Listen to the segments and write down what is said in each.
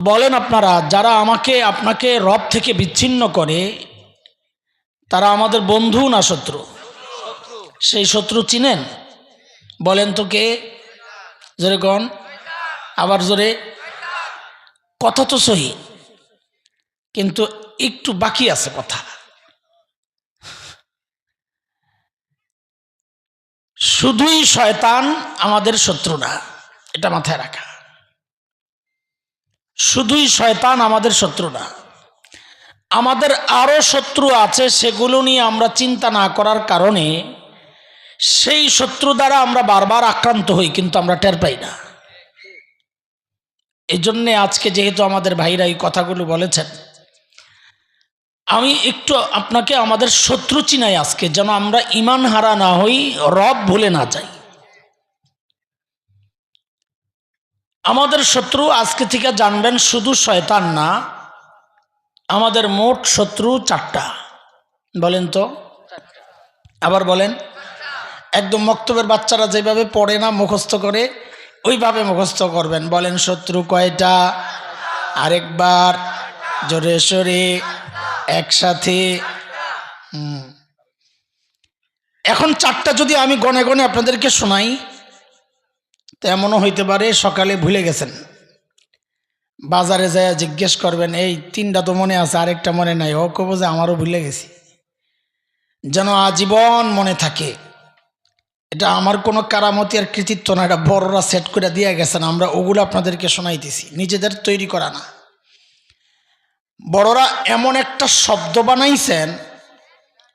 বলেন আপনারা, যারা আমাকে আপনাকে রব থেকে বিচ্ছিন্ন করে তারা আমাদের বন্ধু না শত্রু? সেই শত্রু চিনেন? বলেন তো কে? জোরে কোন, আবার জোরে। কথা তো সহি, কিন্তু একটু বাকি আছে কথা। শুধুই শয়তান আমাদের শত্রু না, এটা মাথায় রাখা। শুধুই শয়তান আমাদের শত্রু না, আমাদের আরো শত্রু আছে, সেগুলো নিয়ে আমরা চিন্তা না করার কারণে সেই শত্রু দ্বারা আমরা বারবার আক্রান্ত হই, কিন্তু আমরা টের পাই না। এই জন্যে আজকে যেহেতু আমাদের ভাইরা এই কথাগুলো বলেছেন, আমি একটু আপনাকে আমাদের শত্রু চিনাই আজকে, যেন আমরা ঈমান হারা না হই, রব ভুলে না যাই। আমাদের শত্রু আজকে থেকে জানবেন শুধু শয়তান না, আমাদের মোট শত্রু 4টা। বলেন তো, আবার বলেন। একদম মক্তবের বাচ্চারা যেভাবে পড়ে না, মুখস্থ করে, ওইভাবে মুখস্থ করবেন। বলেন শত্রু কয়টা? আরেকবার জোরে সোরে একসাথে। এখন 4টা যদি আমি গনে গনে আপনাদেরকে শোনাই, তো এমনও হইতে পারে সকালে ভুলে গেছেন, বাজারে যায় জিজ্ঞেস করবেন এই 3টা তো মনে আছে, আরেকটা মনে নাই। ও কব যে আমারও ভুলে গেছি, যেন আজীবন মনে থাকে। এটা আমার কোনো কারামতি আর কৃতিত্ব না, এটা বড়রা সেট করে দিয়ে গেছেন, আমরা ওগুলো আপনাদেরকে শোনাইতেছি, নিজেদের তৈরি করা না। বড়রা এমন একটা শব্দ বানাইছেন,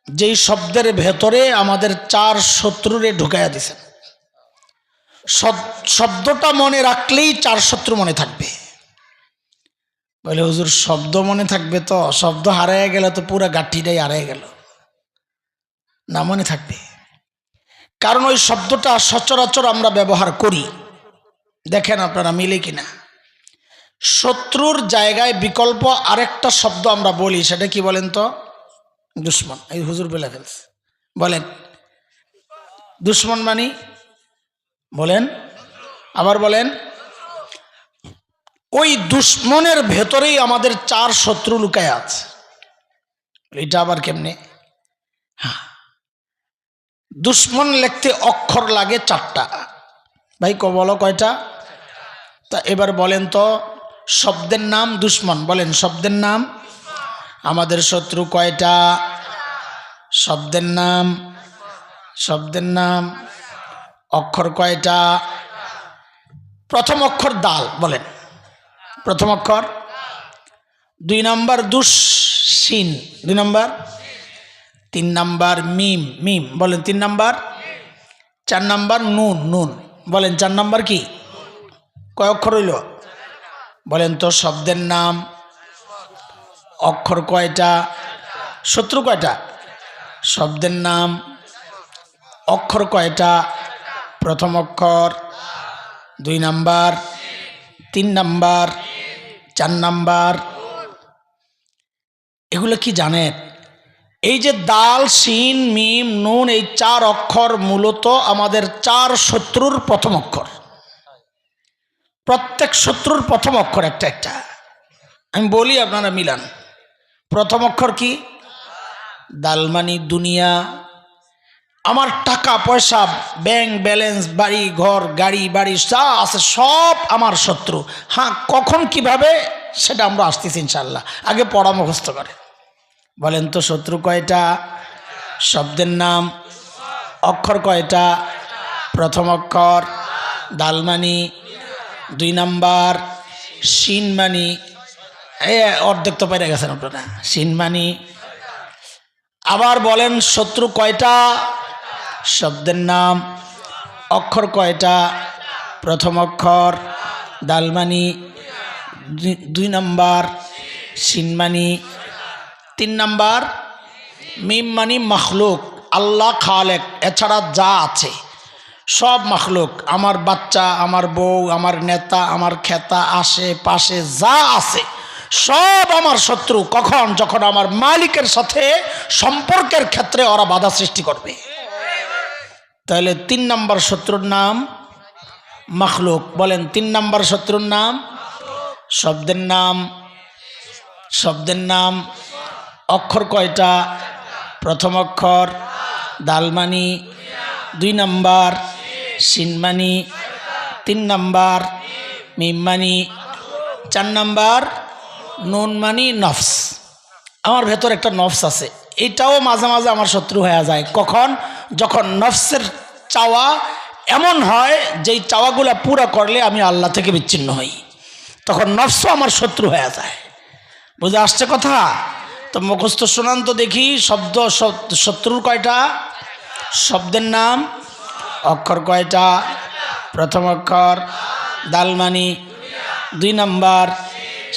যেই শব্দের ভেতরে আমাদের 4 শত্রুরে ঢুকাইয়া দিছেন। শব্দটা মনে রাখলেই 4 শত্রু মনে থাকবে। বলে হুজুর শব্দ মনে থাকবে তো, শব্দ হারাইয়া গেলে তো পুরো গাঠিটাই হারাইয়া গেল না, মনে থাকবে। কারণ ওই শব্দটা সচরাচর আমরা ব্যবহার করি, দেখেন আপনারা মিলে কিনা। শত্রুর জায়গায় বিকল্প আরেকটা শব্দ আমরা বলি, সেটা কি বলেন তো? দুশ্মন। এই হুজুর বলে ফেলছে, বলেন দুশ্মন মানি, বলেন আবার বলেন। ওই দুশ্মনের ভেতরেই আমাদের 4 শত্রু লুকায় আছে। এটা আবার কেমনে? হ্যাঁ, দুশ্মন লিখতে অক্ষর লাগে 4টা। ভাই বলো কয়টা? তা এবার বলেন তো, শব্দের নাম দুশ্মন, বলেন শব্দের নাম। আমাদের শত্রু কয়টা? শব্দের নাম, শব্দের নাম। অক্ষর কয়টা? প্রথম অক্ষর দাল, বলেন প্রথম অক্ষর। 2 নাম্বার দুশ্চিন, 2 নাম্বার। 3 নাম্বার মিম, মিম, বলেন 3 নাম্বার। 4 নাম্বার নুন, নুন, বলেন 4 নাম্বার কি? কয় অক্ষর হইল? বলেন তো শব্দের নাম। অক্ষর কয়টা? শত্রু কয়টা? শব্দের নাম। অক্ষর কয়টা? প্রথম অক্ষর, 2 নাম্বার, 3 নাম্বার, 4 নাম্বার। এগুলো কি জানেন? এই যে দাল, শিন, মিম, নুন, এই 4 অক্ষর মূলত আমাদের 4 শত্রুর প্রথম অক্ষর। প্রত্যেক শত্রুর প্রথম অক্ষর একটা একটা। আমি বলি, আপনারা মিলান। প্রথম অক্ষর কি? দাল মানে দুনিয়া। আমার টাকা পয়সা, ব্যাংক ব্যালেন্স, বাড়ি ঘর, গাড়ি বাড়ি যা আছে সব আমার শত্রু। হ্যাঁ, কখন কিভাবে সেটা আমরা আসতেছি ইনশাল্লাহ। আগে পড়া মুখস্থ করে বলেন তো শত্রু কয়টা? শব্দের নাম। অক্ষর কয়টা? প্রথম অক্ষর। দাল মানি 2 নাম্বার। শিন মানি, অর্ধেক তো পেরে গেছেন আপনারা। শিন মানি। আবার বলেন শত্রু কয়টা? শব্দের নাম। অক্ষর কয়টা? প্রথম অক্ষর। দাল মানি 2 নাম্বার। শিন মানি 3 নাম্বার। মিম মানি মখলুক, আল্লাহ খালেক, এছাড়া যা আছে সব মখলুক। আমার বাচ্চা, আমার বউ, আমার নেতা, আমার খেতা, আশেপাশে যা আছে সব আমার শত্রু। কখন? যখন আমার মালিকের সাথে সম্পর্কের ক্ষেত্রে ওরা বাধা সৃষ্টি করবে। তাহলে 3 নাম্বার শত্রুর নাম মখলুক। বলেন 3 নাম্বার শত্রুর নাম। শব্দের নাম, শব্দের নাম। অক্ষর কয়টা? প্রথম অক্ষর দালমানি, 2 নাম্বার শিনমানি, 3 নাম্বার মিমমানি, 4 নাম্বার নুনমানি নফস। আমার ভেতর একটা নফস আছে, এটাও মাঝে মাঝে আমার শত্রু হয়ে যায়। কখন? যখন নফসের চাওয়া এমন হয় যেই চাওয়াগুলা পুরা করলে আমি আল্লাহ থেকে বিচ্ছিন্ন হই, তখন নফসও আমার শত্রু হয়ে যায়। বুঝে আসছে কথা? তো মুখস্থ শোনান তো দেখি। শত্রুর কয়টা? শব্দের নাম। অক্ষর কয়টা? প্রথম অক্ষর দালমানি, 2 নাম্বার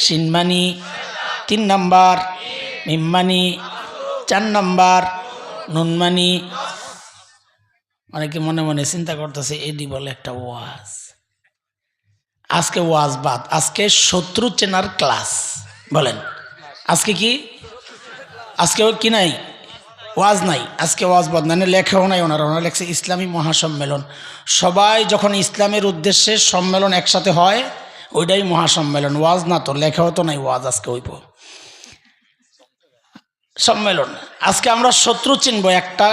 শিনমানি, 3 নাম্বার মিমমানি, 4 নাম্বার নুনমানি। অনেকে মনে মনে চিন্তা করতেছে এডি বলে একটা ওয়াজ। আজকে ওয়াজ বাদ, আজকে শত্রু চেনার ক্লাস। বলেন আজকে কি? আজকে কি নাই? ওয়াজ নাই। আজকে ওয়াজ বাদ না, লেখাও নাই। ওনারা লেখছে ইসলামী মহাসম্মেলন। সবাই যখন ইসলামের উদ্দেশ্যে সম্মেলন একসাথে হয় ওইটাই মহাসম্মেলন, ওয়াজ না তো। লেখাও তো নাই ওয়াজ আজকে হইব, সম্মেলন। আজকে আমরা শত্রু চিনব, একটা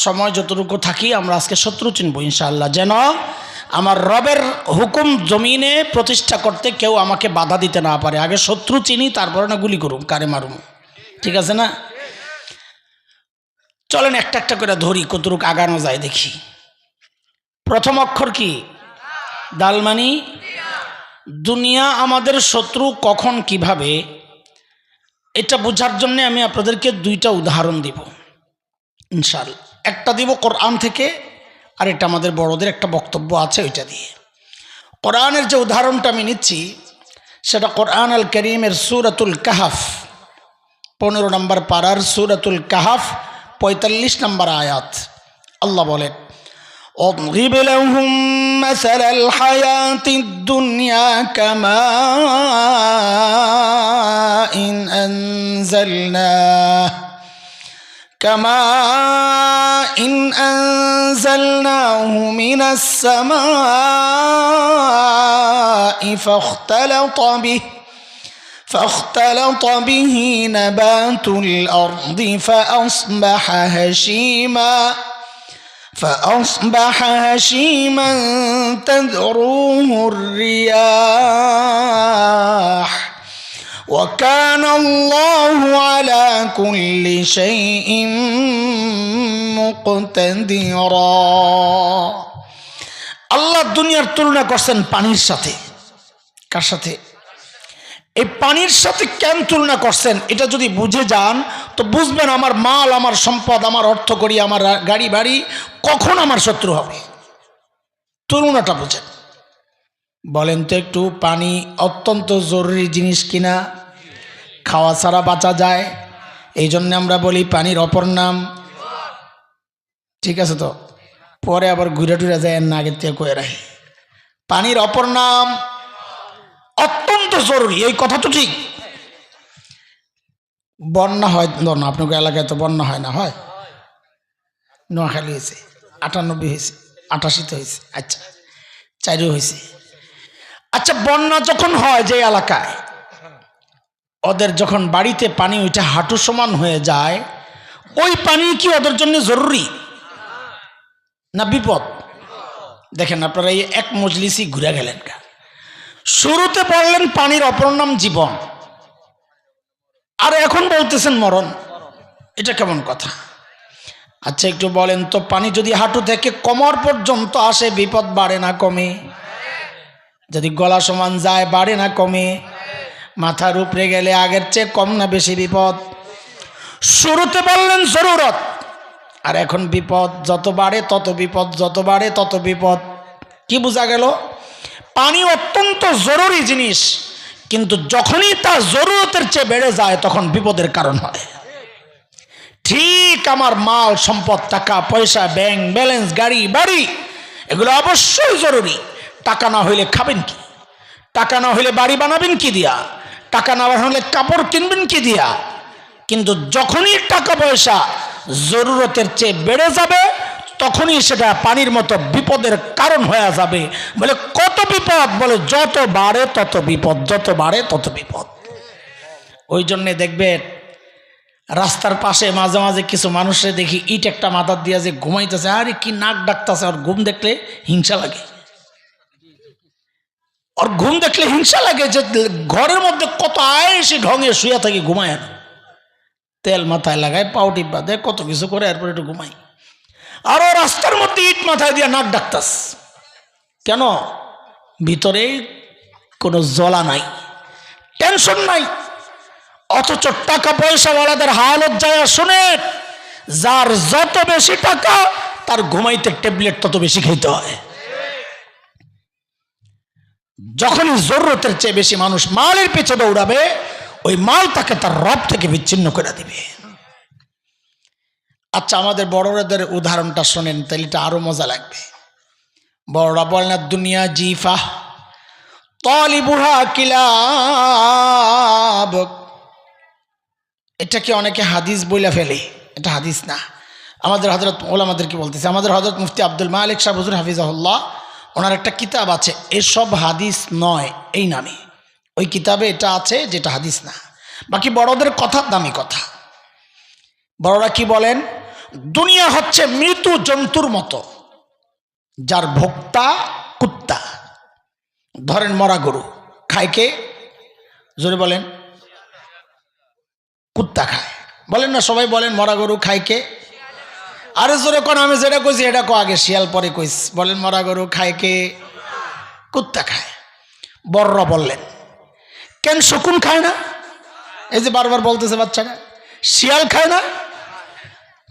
সময় যতটুকু থাকি আমরা আজকে শত্রু চিনব ইনশাআল্লাহ, যেন আমার রবের হুকুম জমিনে প্রতিষ্ঠা করতে কেউ আমাকে বাধা দিতে না পারে। আগে শত্রু চিনি, তারপরে না গুলি করুম, কারে মারুম। ঠিক আছে না? চলেন একটা একটা করে ধরি, কতটুক আগানো যায় দেখি। প্রথম অক্ষর কি? দালমানি। দুনিয়া আমাদের শত্রু কখন কিভাবে, এটা বোঝার জন্য আমি আপনাদেরকে 2টা উদাহরণ দিব ইনশাআল্লাহ। একটা দিব কোরআন থেকে, আর এটা আমাদের বড়দের একটা বক্তব্য আছে ওইটা দিয়ে। কোরআনের যে উদাহরণটা আমি নিচ্ছি সেটা কোরআন আল কারীমের সূরাতুল কাহাফ, 15 নম্বর পারার সূরাতুল কাহাফ 45 নম্বর আয়াত। আল্লাহ বলেন, اضرب لهم مثل الحياة الدنيا كماء أنزلناه من السماء فاختلط به نبات الأرض فأصبح هشيما تذروه الرياح وكان الله على كل شيء مقتدرا। আল্লাহ দুনিয়ার তুলনা করছেন পানির সাথে। কার সাথে? এই পানির সাথে কেন তুলনা করছেন এটা যদি বুঝে যান তো বুঝবেন আমার মাল, আমার সম্পদ, আমার অর্থ করি, আমার গাড়ি বাড়ি কখন আমার শত্রু হবে। তুলনাটা বুঝেন। বলেন তো একটু, পানি অত্যন্ত জরুরি জিনিস কিনা? খাওয়া ছাড়া বাঁচা যায়, এই জন্য আমরা বলি পানির অপর নাম। ঠিক আছে তো? পরে আবার ঘুরে টুরে যায় না, আগের থেকে কয়ে রাখি। পানির অপর নাম অত্যন্ত জরুরি, এই কথা তো ঠিক। বন্যা হয় না আপনার এলাকায়? তো বন্যা হয় না? হয়। নোয়াখালী হয়েছে, 98 হয়েছে, 88 হয়েছে, আচ্ছা 4 হয়েছে। আচ্ছা, বন্যা যখন হয় যে এলাকায়, ওদের যখন বাড়িতে পানি ওইটা হাঁটু সমান হয়ে যায়, ওই পানি কি ওদের জন্য জরুরি না বিপদ? দেখেন আপনারা এই এক মজলিসই ঘুরে গেলেন। শুরুতে বললেন পানির অপর নাম জীবন, আর এখন বলতেছেন মরণ। এটা কেমন কথা? আচ্ছা একটু বলেন তো, পানি যদি হাঁটু থেকে কোমর পর্যন্ত আসে বিপদ বাড়ে না কমে? যদি গলা সমান যায় বাড়ে না কমে? মাথার উপরে গেলে আগের চেয়ে কম না বেশি বিপদ? শুরুতে বললেন জরুরত, আর এখন বিপদ। যত বাড়ে তত বিপদ, যত বাড়ে তত বিপদ। কি বোঝা গেল? পানি অত্যন্ত জরুরি জিনিস, কিন্তু যখনই তা জরুরতের চেয়ে বেড়ে যায় তখন বিপদের কারণ হয়। ঠিক আমার মাল সম্পদ, টাকা পয়সা, ব্যাংক ব্যালেন্স, গাড়ি বাড়ি, এগুলো অবশ্যই জরুরি। টাকা না হইলে খাবেন কি? টাকা না হইলে বাড়ি বানাবেন কি দিয়া? টাকা না হলে কাপড় কিনবেন কি দিয়া? কিন্তু যখনই টাকা পয়সা জরুরতের চেয়ে বেড়ে যাবে তখনই সেটা পানির মতো বিপদের কারণ হয়ে যাবে। বলে কত বিপদ? বলে যত বাড়ে তত বিপদ, যত বাড়ে তত বিপদ। ওই জন্যে দেখবেন রাস্তার পাশে মাঝে মাঝে কিছু মানুষের দেখি ইট একটা মাথার দিয়ে যে ঘুমাইতেছে, আরে কি নাক ডাকতেছে, আর ঘুম দেখলে হিংসা লাগে। আর ঘুম দেখলে হিংসা লাগে যে ঘরের মধ্যে কত আয়েসি ঢঙে শুয়ে থাকি, ঘুমায় না, তেল মাথায় লাগায়, পাউটি বাঁধে, কত কিছু করে, এরপর একটু ঘুমাই। আরো রাস্তার মধ্যে ইট মাথায় দিয়ে নাক ডাকতাস কেন? ভিতরে কোনো জ্বলা নাই, টেনশন নাই। অথচ টাকা পয়সাওয়ালাদের হালত যায় শুনে, যার যত বেশি টাকা তার ঘুমাইতে ট্যাবলেট তত বেশি খেতে হয়। যখনই জরুরতের চেয়ে বেশি মানুষ মালের পিছে দৌড়াবে, ওই মাল তাকে তার রব থেকে বিচ্ছিন্ন করে দিবে। আচ্ছা, আমাদের বড়দের উদাহরণটা শোনেন, তাহলে এটা আরো মজা লাগবে। বড়রা বলেন না, দুনিয়া জিফা তালিবুহা কিলাব। এটা কি অনেকে হাদিস বইলা ফেলে, এটা হাদিস না। আমাদের হযরত ওলামাদের কি বলতেছে, আমাদের হযরত মুফতি আব্দুল মালিক সাহেব হুজুর হাফিজাহুল্লাহ, ওনার একটা কিতাব আছে এসব হাদিস নয় এই নামে। ওই কিতাবে এটা আছে যেটা হাদিস না। বাকি বড়দের কথা দামি কথা। বড়রা কি বলেন, দুনিয়া হচ্ছে মৃত্যু জন্তুর মতো, যার ভোক্তা কুত্তা। ধরেন মরা গরু খায় কে? জোরে বলেন। কুত্তা খায়। বলেন না সবাই, বলেন মরা গরু খায় কে? আরে জোরে কোন, আমি যেটা কইছি এটা কো আগে, শিয়াল পরে কইস। বলেন মরা গরু খায় কে? কুত্তা খায়। বড়রা বললেন কেন শকুন খায় না? এই যে বারবার বলতেছে বাচ্চারা, শিয়াল খায় না,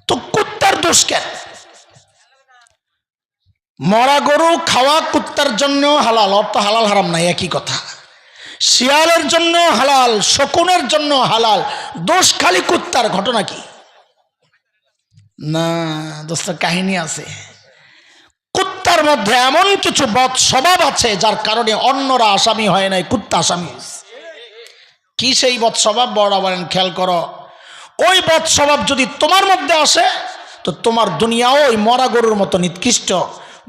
তো কুত্তার দোষ কেন? মরা গরু খাওয়া কুত্তার জন্য হালাল, অর্থ হালাল হারাম নাই, একই কথা। শিয়ালের জন্য হালাল, শকুনের জন্য হালাল, দোষ খালি কুত্তার। ঘটনা কি? না দোস্ত, কাহিনী আছে। কুত্তার মধ্যে এমন কিছু বদ স্বভাব আছে যার কারণে অন্যরা আসামি হয় নাই, কুত্তা আসামি। কি সেই বদ স্বভাব? বড়রা বলেন খেয়াল করো, ওই বদ স্বভাব যদি তোমার মধ্যে আসে তো তোমার দুনিয়াও ওই মরা গরুর মতো নিকৃষ্ট।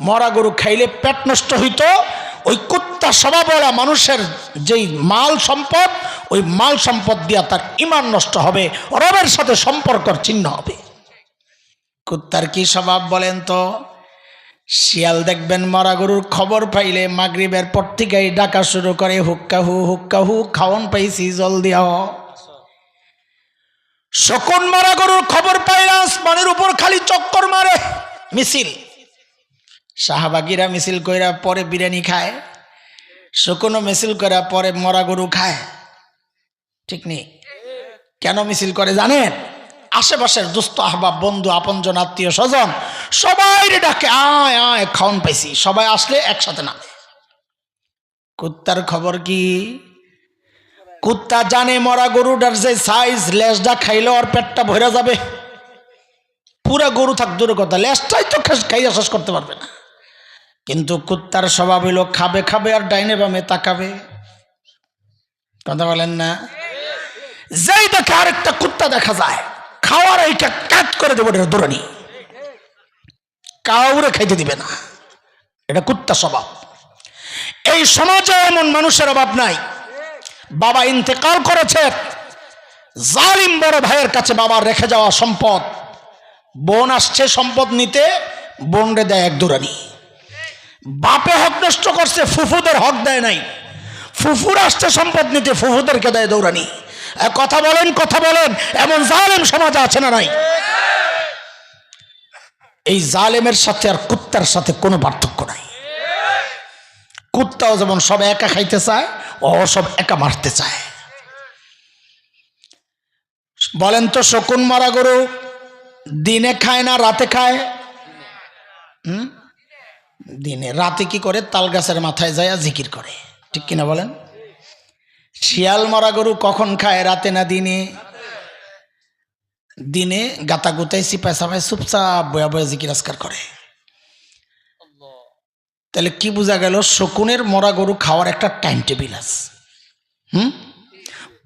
মরা গরু খাইলে পেট নষ্ট হইতো, ওই কুত্তা স্বভাবওয়ালা মানুষের যেই মাল সম্পদ, ওই মাল সম্পদ দিয়া তার ঈমান নষ্ট হবে, রবের সাথে সম্পর্কর চিহ্ন হবে। কুত্তার কি স্বভাব বলেন তো? শিয়াল দেখবেন মরা গরুর খবর পাইলে মাগরিবের পর থেকেই ডাকা শুরু করে, হুক্কাহু হুক্কাহু, খাওন পাইছি জল দিয়াও। শকুন মরা গরুর খবর পাইলে আসমানের উপর খালি চক্কর মারে, মিছিল। সাহাবাগীরা মিছিল কইরা পরে বিরিয়ানি খায়, শকুনও মিছিল কইরা পরে মরা গরু খায়, ঠিক নেই? কেন মিছিল করে জানেন? আশেপাশের দুস্থ আহবাব, বন্ধু, আপনজন, আত্মীয় স্বজন সবাই ডাকে, আয় আয় খাওন পাইছি। সবাই আসলে একসাথে নামে। কুত্তার খবর কি? কুত্তা জানে মরা গরুটার যে সাইজ, লেজটা খাইলে ওর পেটটা ভরে যাবে। পুরা গরু থাক দূরের কথা, লেজটাই তো খাইয়া শেষ করতে পারবে না। কিন্তু কুত্তার স্বভাব হইল খাবে খাবে আর ডাইনে বামে তাকাবে। কথা বলেন না? যেই দেখে আরেকটা কুত্তা দেখা যায়, খাওয়ার এইটা কাট করে দেবো, এটা দৌড়ানি, কাউরে খাইতে দিবে না। এটা কুত্তা স্বভাব। এই সমাজে এমন মানুষের অভাব নাই। বাবা ইন্তেকাল করেছে, জালিম বড় ভাইয়ের কাছে বাবার রেখে যাওয়া সম্পদ, বোন আসছে সম্পদ নিতে, বোন রে দেয় এক দৌড়ানি। বাপে হক নষ্ট করছে, ফুফুদের হক দেয় নাই। ফুফুর আসছে সম্পদ নিতে, ফুফুদেরকে দেয় দৌড়ানি। কথা বলেন, কথা বলেন, এমন জালেম সমাজে আছে না নাই? এই জালেমের সাথে আর কুত্তার সাথে কোনো পার্থক্য নাই। কুত্তাও যেমন সব একা খাইতে চায়, ও সব একা মারতে চায়। বলেন তো, শকুন মারা গরু দিনে খায় না রাতে খায়? দিনে। রাতে কি করে? তাল গাছের মাথায় যায় জিকির করে, ঠিক কিনা বলেন? শিয়াল মরা গরু কখন খায়? রাতে না দিনে? দিনে গাতা গুতায় সিপাই সাপাই চুপচাপ বয়া বয়া জিকির আজকার করে। তাহলে কি বোঝা গেল? শকুনের মরা গরু খাওয়ার একটা টাইম টেবিল আছে।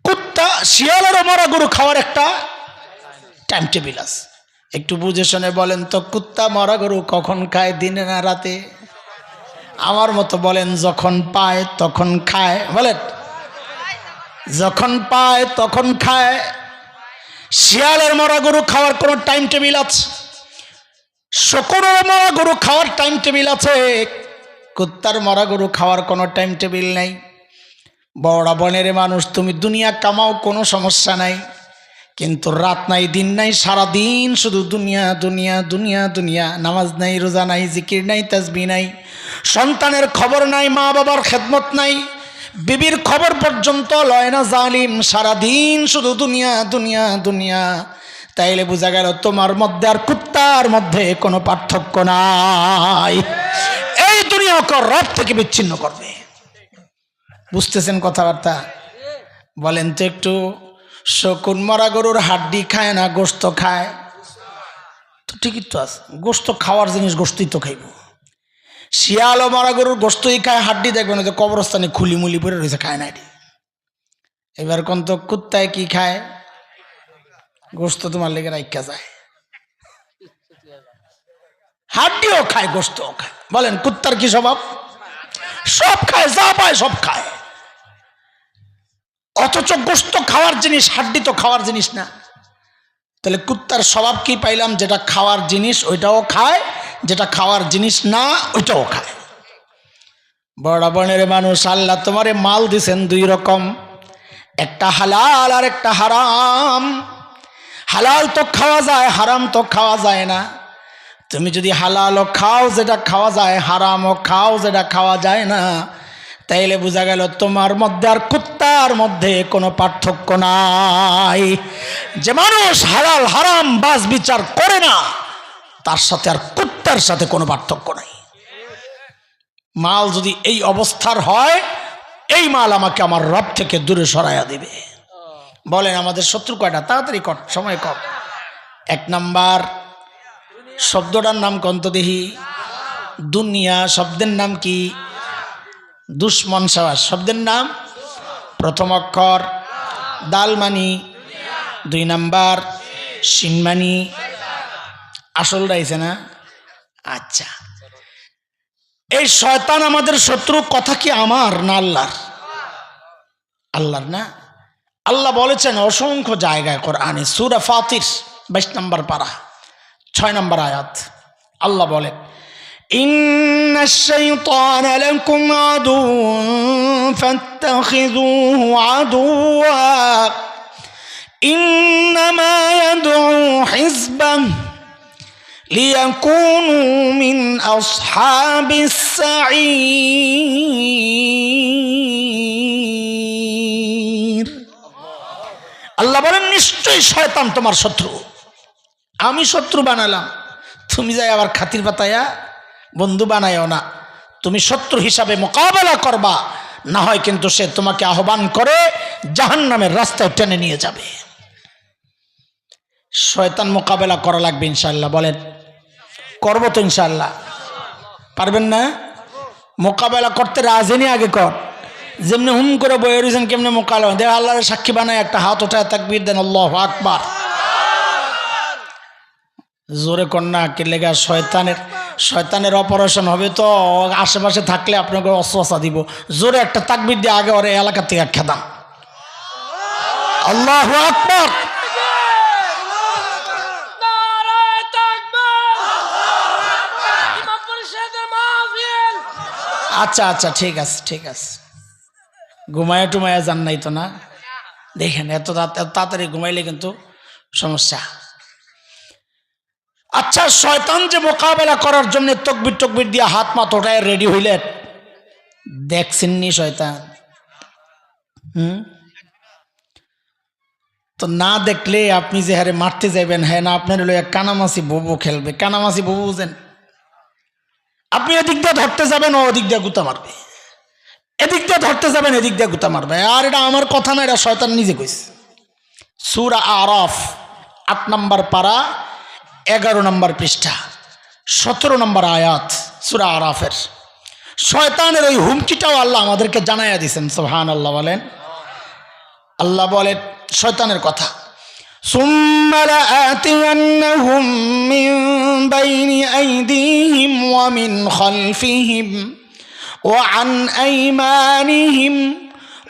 কুত্তা শিয়ালেরও মরা গরু খাওয়ার একটা টাইম টেবিল আছে। একটু বুঝে শুনে বলেন তো, কুত্তা মরা গরু কখন খায়, দিনে না রাতে? আমার মতো বলেন, যখন পায় তখন খায়। বলেন, যখন পায় তখন খায়। শিয়ালের মরা গরু খাওয়ার কোনো টাইম টেবিল আছে? শকুনের মরা গরু খাওয়ার টাইম টেবিল আছে? কুত্তার মরা গরু খাওয়ার কোনো টাইম টেবিল নেই। বড় বনের মানুষ, তুমি দুনিয়া কামাও, কোনো সমস্যা নাই, কিন্তু রাত নাই দিন নাই, সারাদিন শুধু দুনিয়া দুনিয়া দুনিয়া দুনিয়া। নামাজ নাই, রোজা নাই, জিকির নাই, তাসবিহ নাই, সন্তানের খবর নাই, মা বাবার খেদমত নাই, বিবির খবর পর্যন্ত লয় না জালিম। সারাদিন শুধু দুনিয়া দুনিয়া দুনিয়া। তাইলে বোঝা গেল তোমার মধ্যে আর কুত্তার মধ্যে কোনো পার্থক্য নাই। এই দুনিয়াকে রব থেকে বিচ্ছিন্ন করবে। বুঝতেছেন কথাবার্তা? বলেন তো একটু, শকুন মরা গরুর হাড্ডি খায় না গোস্ত খায়? তো ঠিকই তো আছে, গোস্ত খাওয়ার জিনিস গোস্তই তো খাইব। শিয়াল ও মরা গরুর গোস্তই খায়, হাড্ডি দেখবেন যে কবরস্থানে খুলি মুলি পরে রয়েছে, খায় না এটি। এবার কোন তো কুত্তায় কি খায়? গোস্ত তোমার লেগে রাইখা যায়, হাড্ডিও খায় গোস্তও খায়। বলেন কুত্তার কি স্বভাব? সব খায়, যা পায় সব খায়। অথচ গোস্ত খাওয়ার জিনিস, হাড্ডি তো খাওয়ার জিনিস না। তাহলে কুত্তার স্বভাব কি পাইলাম? যেটা খাওয়ার জিনিস ওইটাও খায়, যেটা খাওয়ার জিনিস না ওইটাও খায়। বড় বনের মানুষ, আল্লাহ তোমারে মাল দিছেন দুই রকম, একটা হালাল আর একটা হারাম। হালাল তো খাওয়া যায়, হারাম তো খাওয়া যায় না। তুমি যদি হালালও খাও যেটা খাওয়া যায়, হারামও খাও যেটা খাওয়া যায় না, তাইলে বোঝা গেল তোমার মধ্যে আর কুত্তার মধ্যে কোনো পার্থক্য নাই। যে মানুষ হালাল হারাম বাস বিচার করে না, তার সাথে আর কুত্তার সাথে কোনো পার্থক্য নাই। মাল যদি এই অবস্থার হয়, এই মাল আমাকে আমার রব থেকে দূরে সরাইয়া দিবে। বলেন আমাদের শত্রু কয়টা? তাড়াতাড়ি কর, সময় কর। এক নাম্বার শব্দটার নাম কন্ত দেহি? দুনিয়া। শব্দের নাম কি? দুশ্মন সাবাস। শব্দের নাম প্রথম অক্ষর দাল মানি, দুই নাম্বার শিন মানি। আসল রাইছে না? আচ্ছা, এই শয়তান আমাদের শত্রু। কথা কি আমার না আল্লাহর? আল্লাহর না? আল্লাহ বলেছেন অসংখ্য জায়গায় কোরআনে, সূরা ফাতির 22 নম্বর পারা 6 নম্বর আয়াত। আল্লাহ বলেন, ইন্নাশ শাইতানা লাকুম আদুউন ফাত্তাখিযুহু আদুওয়া ইন্নামা ইয়াদউ হিজবাহু লিয়াকুনু মিন আসহাবিস সাঈর। আল্লাহ বলেন নিশ্চয়ই শয়তান তোমার শত্রু। আমি শত্রু বানালাম, তুমি যাই আবার খাতির পাতায়া বন্ধু বানায়ও না। তুমি শত্রু হিসাবে মোকাবেলা করবা, না হয় কিন্তু সে তোমাকে আহ্বান করে জাহান্নামের রাস্তায় টেনে নিয়ে যাবে। শয়তান মোকাবেলা করা লাগবে ইনশাআল্লাহ। বলেন করবো তো ইনশাআল্লাহ? পারবেন না? মোকাবেলা করতে রাজেনি আগে কর। যেমনি হুম করে বয়ে রয়েছেন, কেমনি মোকাবেলা দেখ। আল্লাহর সাক্ষী বানায় একটা হাত ওঠায় তাকবীর দেন, আল্লাহু আকবার। জোরে কন্যা কে লেগা শয়তানের অপারেশন হবে তো, আশেপাশে থাকলে আপনাকে অস্ত্র দিব। জোরে একটা তাকবীর দিয়ে আগে ওরে এলাকা থেকে খেদাম। আল্লাহু আকবার। আচ্ছা আচ্ছা, ঠিক আছে ঠিক আছে। ঘুমায়া টুমায়া যান নাই তো না? দেখেন এত তাড়াতাড়ি ঘুমাইলে কিন্তু সমস্যা। আচ্ছা, শয়তান যে মোকাবেলা করার জন্য তকবির টকবির দিয়ে হাত মাত ওঠায় রেডি হইলেন, দেখছেননি শয়তান? তো না দেখলে আপনি যে হারে মারতে যাবেন, হ্যাঁ না আপনার হলো কানামাছি ববু খেলবে। কানামাছি ববু বুঝেন? আপনি এদিক দিয়ে ধরতে যাবেন, ও ওদিক দিয়ে গুতা মারবে, এদিক দিয়ে ধরতে যাবেন, এদিক দিয়ে গুতা মারবে। আর এটা আমার কথা না, এটা শয়তান নিজে কইছে। সূরা আরাফ 8 নম্বর পারা 11 নম্বর পৃষ্ঠা 17 নম্বর আয়াত সূরা আরাফের। শয়তানের ওই হুমকিটাও আল্লাহ আমাদেরকে জানাইয়া দিয়েছেন। সুবহানাল্লাহ বলেন। আল্লাহ বলেন শয়তানের কথা, ثم لآتينهم من بين أيديهم ومن خلفهم وعن أيمانهم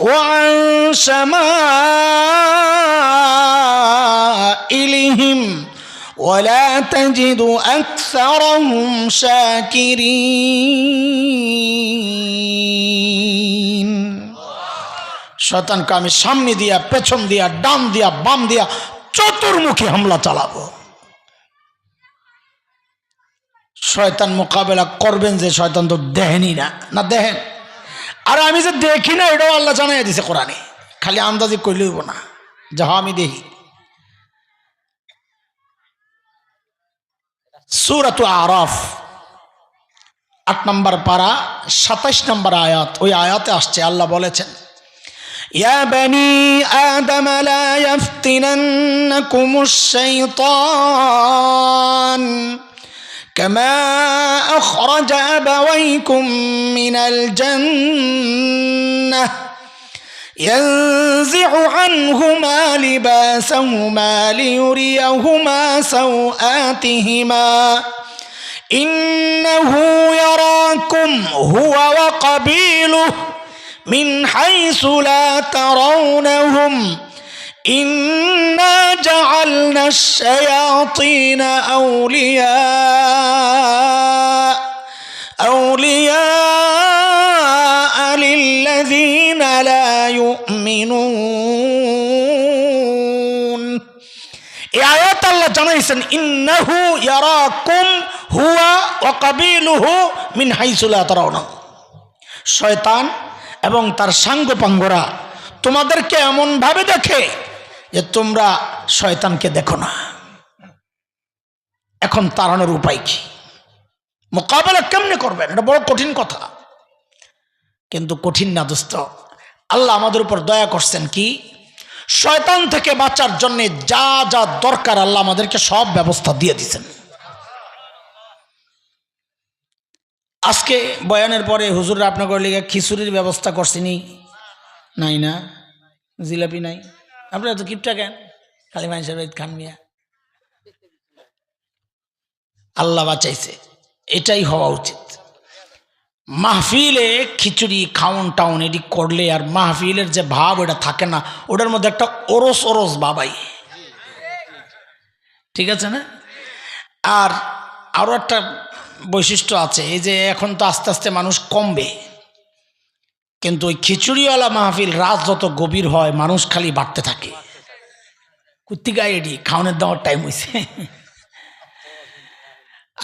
وعن شمائلهم ولا تجد أكثرهم شاكرين শয়তানকে আমি সামনে দিয়া পেছন দিয়া ডান দিয়া বাম দিয়া চতুর্মুখী হামলা চালাবো। শয়তান মোকাবেলা করবেন যে শয়তান তো দেখেনি না দেখেন, আর আমি যে দেখি না এটাও আল্লাহ জানাই দিছে কোরআনে, খালি আন্দাজি করলে হইব না যে হ্যাঁ আমি দেখি। সূরাতুল আরাফ 8 নম্বর পারা 27 নম্বর আয়াত, ওই আয়াতে আসছে আল্লাহ বলেছেন يا بني آدم لا يفتننكم الشيطان كما أخرج أبويكم من الجنة ينزع عنهما لباسهما ليريهما سوآتهما إنه يراكم هو وقبيله من حيث لا ترونهم إنا جعلنا الشياطين أولياء للذين لا يؤمنون। এই আয়াত আল্লাহ জানাইছেন ইন্নাহু ইয়ারাকুম হুয়া ওয়া কাবিলুহু মিন হাইসু লা তারাউনা। শয়তান এবং তার সাঙ্গপাঙ্গরা তোমাদেরকে এমন ভাবে দেখে যে তোমরা শয়তানকে দেখো না। এখন তাড়ানোর উপায় কি, মোকাবেলা কেমনে করবেন, এটা বড় কঠিন কথা, কিন্তু কঠিন না দোস্ত। আল্লাহ আমাদের উপর দয়া করছেন কি, শয়তান থেকে বাঁচার জন্য যা যা দরকার আল্লাহ আমাদেরকে সব ব্যবস্থা দিয়ে দিয়েছেন। আজকে বয়ানের পরে হুজুররা আপনাকে লিগে খিচুড়ির ব্যবস্থা করছিনি, নাই না জিলাপি নাই, আপনারা তো কিপটা কেন খালি মানুষের বাড়িতে খান মিয়া। আল্লাহ বাঁচাইছে, এটাই হওয়া উচিত। মাহফিলে খিচুড়ি খাউন টাউন এটি করলে আর মাহফিলের যে ভাব ওটা থাকে না, ওটার মধ্যে একটা ওরস ওরস বাবাই, ঠিক আছে না। আর আরো একটা বৈশিষ্ট্য আছে, এই যে এখন তো আস্তে আস্তে মানুষ কমবে, কিন্তু ওই খিচুড়িওয়ালা মাহফিল রাত যত গভীর হয় মানুষ খালি বাড়তে থাকে। কুত্তিকায় এটি খাওয়ানোর দেওয়ার টাইম হয়েছে।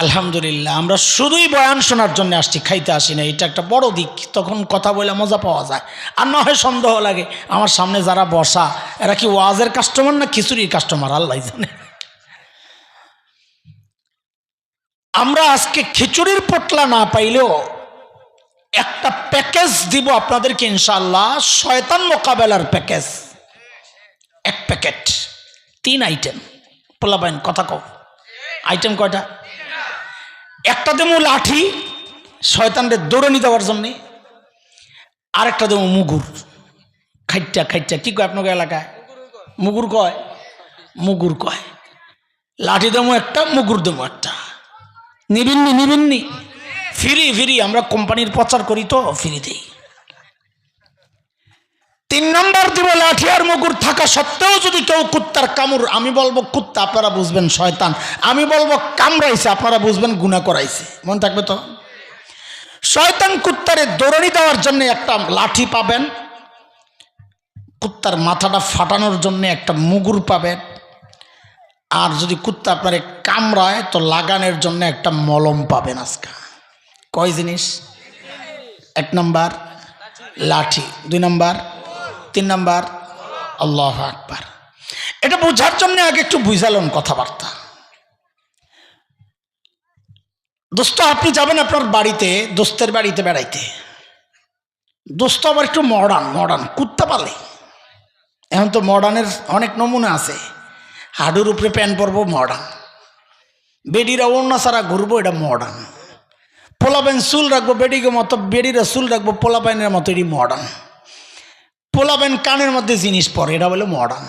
আলহামদুলিল্লাহ, আমরা শুধুই বয়ান শোনার জন্য আসছি, খাইতে আসি না, এটা একটা বড় দিক। তখন কথা বলে মজা পাওয়া যায়, আর না হয় সন্দেহ লাগে আমার সামনে যারা বসা এরা কি ওয়াজের কাস্টমার না খিচুড়ির কাস্টমার, আল্লাহ জানে। আমরা আজকে খিচুড়ির পটলা না পাইলেও একটা প্যাকেজ দিব আপনাদেরকে ইনশাআল্লাহ, শয়তান মোকাবেলার প্যাকেজ। এক প্যাকেট 3 আইটেম। পোলাপাইন কথা কও, আইটেম কয়টা? একটা দেবো লাঠি শয়তানদের দৌড়ানি দেওয়ার জন্যে, আর একটা দেবো মুগুর, খাইটা খাইটা কি কয় আপনাকে এলাকায়? মুগুর কয়, মুগুর কয়। লাঠি দেবো একটা, মুগুর দেবো একটা। নিবিন্নি ফ্রি আমরা কোম্পানির প্রচার করি তো ফ্রি দেই। 3 নম্বর দিব লাঠি আর মুগুর থাকা সত্ত্বেও যদি কেউ কুত্তার কামড়, আমি বলবো কুত্তা, আপনারা বুঝবেন শয়তান, আমি বলবো কামড়াইছে, আপনারা বুঝবেন গুনাহ করাইছে। মনে থাকবে তো? শয়তান কুত্তারে দৌড়ানি দেওয়ার জন্য একটা লাঠি পাবেন, কুত্তার মাথাটা ফাটানোর জন্য একটা মুগুর পাবেন, আর যদি কুত্তা আপনারে কামড়ায় তো লাগানোর জন্য একটা মলম পাবেন। আজকে কয় জিনিস? 1 নম্বর লাঠি, 2 নম্বর, 3 নম্বর আল্লাহু আকবার। এটা বোঝার জন্য আগে একটু বুঝালাম কথাবার্তা। দোস্ত, আপনি যাবেন আপনার বাড়িতে, দোস্তের বাড়িতে বেড়াইতে, দোস্ত আবার একটু মডার্ন কুত্তা পালে। এখন তো মডার্নের অনেক নমুনা আছে, হাডুর উপরে প্যান্ট পরবো মডার্ন, বেডিরা ওড়না ছাড়া ঘুরবো, এটা মডার্ন। পোলাপাইন চুল রাখবো বেডিকে মতো, বেডিরা চুল রাখবো পোলাপাইনের মতো, এটি মডার্ন। পোলাপাইন কানের মধ্যে জিনিস পরে, এটা বলে মডার্ন।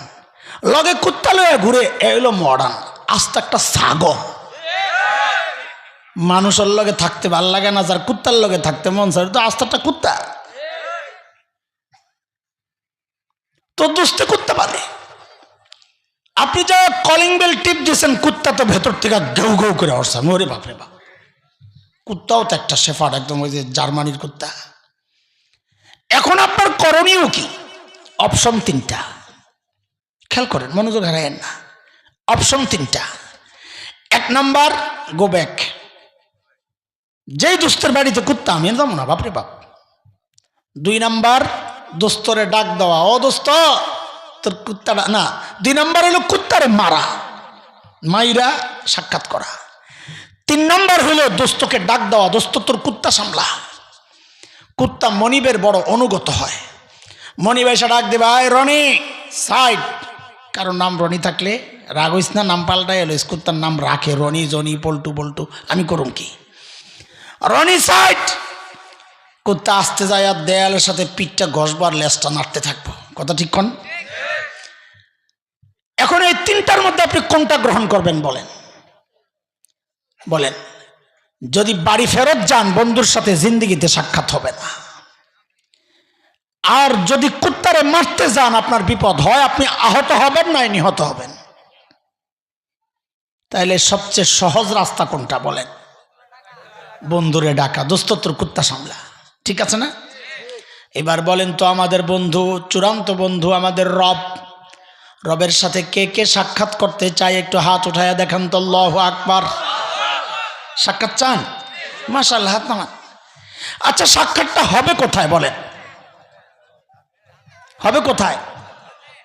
লগে কুত্তা লয়ে ঘুরে, এ হলো মডার্ন। আস্তে একটা ছাগল। মানুষের লগে থাকতে ভাল লাগে না, যার কুত্তার লগে থাকতে মন চায়, তো আস্তে একটা কুত্তা। তো দুস্তে কুত্তা পালে আপনি যা কলিং বেল টিপ দিয়েছেন, কুত্তা তো ভেতর থেকে ঘেউ ঘেউ করে আসছে। ওরে বাপরে বাপ, কুত্তাও তো একটা শেফার্ড, একদম ওই যে জার্মানির কুত্তা। এখন আপনার করণীয় কি? অপশন তিনটা, খেয়াল করেন, মনোযোগ হারায়েন না। অপশন তিনটা। 1 নাম্বার, গো ব্যাক। যেই দোস্তের বাড়িতে কুত্তা, আমি যাবো না, বাপরে বাপ। 2 নাম্বার, দোস্তরে ডাক দেওয়া, ও দোস্ত তোর কুত্তাটা না। 2 নাম্বার হলো কুত্তারে মারা, মাইরা সাক্ষাৎ করা। 3 নাম্বার হলো দোস্তকে ডাক দেওয়া, দোস্ত তোর কুত্তা সামলা। কুত্তা মনিবের বড় অনুগত হয়। মনিব এসে ডাক দেবে, আয় রনি সাইড। কারণ নাম রনি থাকলে রাগ হইস না, নাম পাল্টাই এলো। কুত্তার নাম রাখে রনি, জনি, পল্টু পল্টু, আমি করুম কি? রনি সাইড। কুত্তা আসতে যায় আর দেয়ালের সাথে পিঠটা ঘষবার, লেজটা নাড়তে থাকবো। কথা ঠিক কোন? এখন এই 3টার মধ্যে আপনি কোনটা গ্রহণ করবেন বলেন? বলেন। যদি বাড়ি ফেরত যান, বন্ধুর সাথে জিন্দিগিতে সাক্ষাৎ হবে না। আর যদি কুত্তারে মারতে যান, আপনার বিপদ হয়, আপনি আহত হবেন না নিহত হবেন। তাইলে সবচেয়ে সহজ রাস্তা কোনটা বলেন? বন্ধুরে ডাকা, দোস্ত তোর কুত্তা সামলা, ঠিক আছে না? এবার বলেন তো, আমাদের বন্ধু, চূড়ান্ত বন্ধু, আমাদের রব, রবের সাথে কে কে সাক্ষাৎ করতে চায়? একটু হাত উঠায়া দেখান তো। আল্লাহু আকবার। সাক্ষাৎ চান? মাশাআল্লাহ, হাত নামান। আচ্ছা, সাক্ষাৎটা হবে কোথায় বলেন? হবে কোথায়?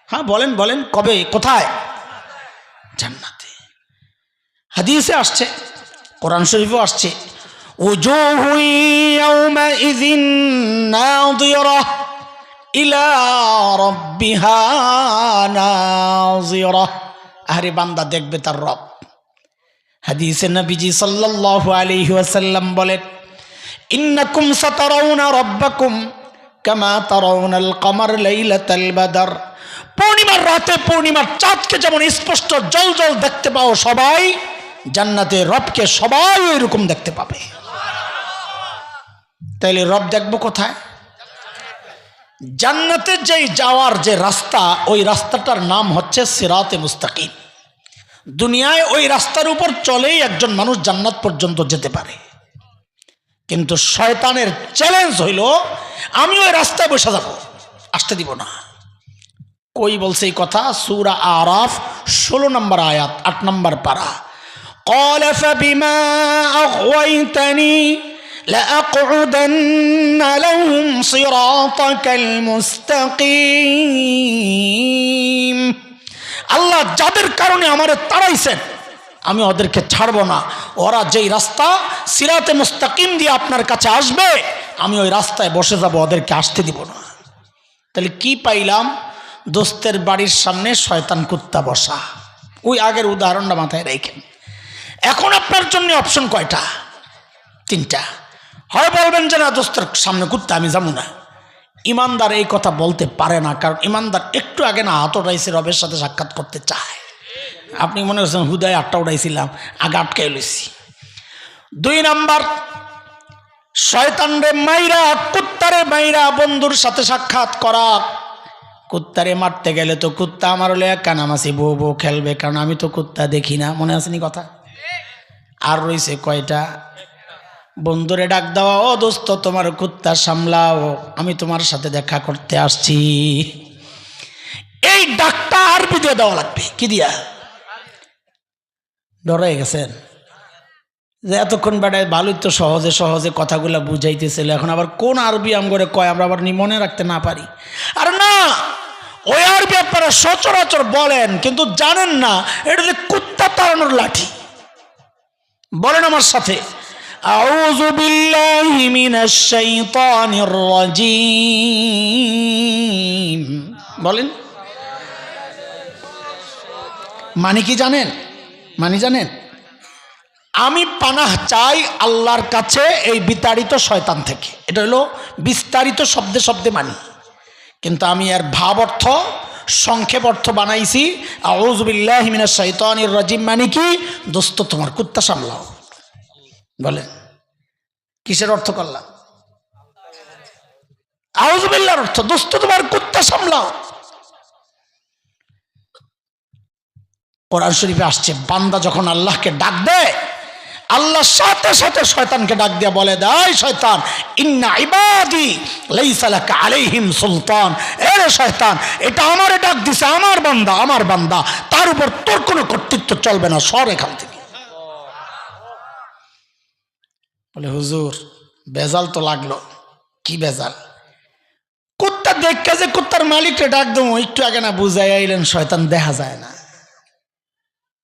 হ্যাঁ বলেন বলেন, কবে, কোথায়? জান্নাতে। হাদিসে আসছে, কোরআন শরীফেও আসছে, উজুহু ইয়াওমাইযিন নাযিরাহ ইলা রাব্বিহা নাযিরাহ। আরে বান্দা দেখবে তার রব। হাদিসে নবীজি সাল্লাল্লাহু আলাইহি ওয়াসাল্লাম বলেন, ইন্নাকুম সাতারাউনা রাব্বাকুম কামা তারাউনাল কমার লাইলাতাল বদর। পূর্ণিমার রাতে পূর্ণিমার চাঁদকে যেমন স্পষ্ট জল জল দেখতে পাও সবাই, জান্নাতে রবকে সবাই এরকম দেখতে পাবে। তাইলে রব দেখবো কোথায়? জান্নাতে যেই যাওয়ার যে রাস্তা, ওই রাস্তাটার নাম হচ্ছে সিরাতে মুস্তাকিম। দুনিয়ায় ওই রাস্তার উপর চলেই একজন মানুষ জান্নাত পর্যন্ত যেতে পারে। কিন্তু শয়তানের চ্যালেঞ্জ হইল, আমি ওই রাস্তায় বসে যাব, আসতে দিব না। কই বলছে এই কথা? সূরা আরাফ 16 নম্বর আয়াত, 8 নম্বর পারা। قال فبما أغويتني لأقعدن لهم صراطك المستقيم। আল্লাহ যাদের কারণে আমারে তাড়াইছেন, আমি ওদেরকে ছাড়ব না। ওরা যেই রাস্তা সিরাতে মুস্তাকিম দিয়ে আপনার কাছে আসবে, আমি ওই রাস্তায় বসে যাব, ওদেরকে আসতে দিব না। তাহলে কি পাইলাম? দোস্তের বাড়ির সামনে শয়তান কুত্তা বসা। ওই আগের উদাহরণটা মাথায় রেখেন। এখন আপনার জন্য অপশন কয়টা? 3টা। হয় বলবেন যে না, দোস্তের সামনে কুত্তা, আমি যাবো না। ইমানদার এই কথা বলতে পারে না, কারণ ইমানদার একটু আগে না হাত উঠাইছে, রবের সাথে সাক্ষাৎ করতে চায়। আপনি মনে করছেন হুদায় 8টা উঠাইছিলাম, আগে আটকাই লইছি। 2 নাম্বার, শয়তানরে মাইরা, কুত্তারে মাইরা বন্ধুর সাথে সাক্ষাৎ করা। কুত্তারে মারতে গেলে তো কুত্তা আমার হলে কানামাছি বউ বউ খেলবে, কারণ আমি তো কুত্তা দেখি না। মনে আসেনি কথা? আর রয়েছে কয়টা? বন্ধুরে ডাক দেওয়া, ও দোস্ত তোমার কুত্তা সামলাও, আমি তোমার সাথে দেখা করতে আসছি। এই ডাকটা আরবি দিয়ে দেওয়া লাগবে। কি দিয়া? ডরে গেছেন যে এতক্ষণ বেড়ায় ভালোই তো সহজে সহজে কথাগুলো বুঝাইতেছিল, এখন আবার কোন আরবি আমগরে কয় আমরা আবার মনে রাখতে না পারি। আর না, ওই আরবি আপনারা সচরাচর বলেন কিন্তু জানেন না, এটা যে কুত্তা তাড়ানোর লাঠি। বলেন আমার সাথে, আউযু বিল্লাহি মিনাশ শাইতানির রাজিম। বলেন। মানে কি জানেন? মানে জানেন? আমি পানাহ চাই আল্লাহর কাছে এই বিতাড়িত শয়তান থেকে। এটা হলো বিস্তারিত শব্দে শব্দে মানি, কিন্তু আমি এর ভাব অর্থ সংক্ষেপ অর্থ বানাইছি আউযু বিল্লাহি মিনাশ শাইতানির রাজিম, মানে কি দোস্ত তোমার কুত্তা সামলাও। বলেন কিসের অর্থ করলাম? আউযু বিল্লাহর অর্থ দোস্ত তোমার কুত্তা সামলাও। কোরআন শরীফে আসছে বান্দা যখন আল্লাহকে ডাক দেয়, আল্লাহ সাথে সাথে শয়তানকে ডাক দিয়া বলে দেয়, শয়তান ইন্না ইবাদি লাইসা লাকা আলাইহিম সুলতান, এরে শয়তান এটা আমারে ডাক দিছে, আমার বান্দা, তার উপর তোর কোনো কর্তৃত্ব চলবে না, সর এখান থেকে। বলে হুজুর বেজাল তো লাগলো। কি বেজাল? কুত্তা দেখে যে কুত্তার মালিককে ডাক দেবো, একটু আগে না বুঝাই আইলেন শয়তান দেখা যায় না।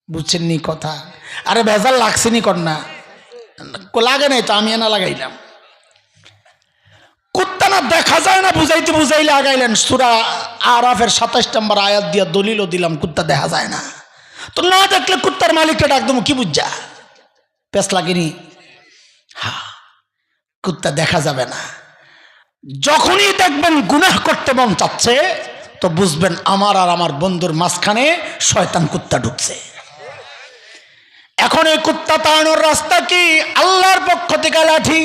বুঝছেন নি কথা? আরে ভেজাল লাগছে নি কন্যা, লাগে নাই তো আমি এনা লাগাইলাম। কুত্তা না দেখা যায় না বুঝাইলে আগাইলেন সূরা আরাফের ২৭ নম্বর আয়াত দিয়া দলিলও দিলাম কুত্তা দেখা যায় না। তো না দেখলে কুত্তার মালিককে ডাক দেবো কি বুঝা? পেস লাগেনি? হ্যাঁ, কুত্তা দেখা যাবে না। যখনই দেখবেন গুনাহ করতে মন চাচ্ছে তো বুঝবেন আমার আর আমার বন্ধুর মাঝখানে শয়তান কুত্তা ঢুকছে। এখন এই কুত্তা তাড়ানোর রাস্তা কি? আল্লাহর পক্ষ থেকে লাঠি।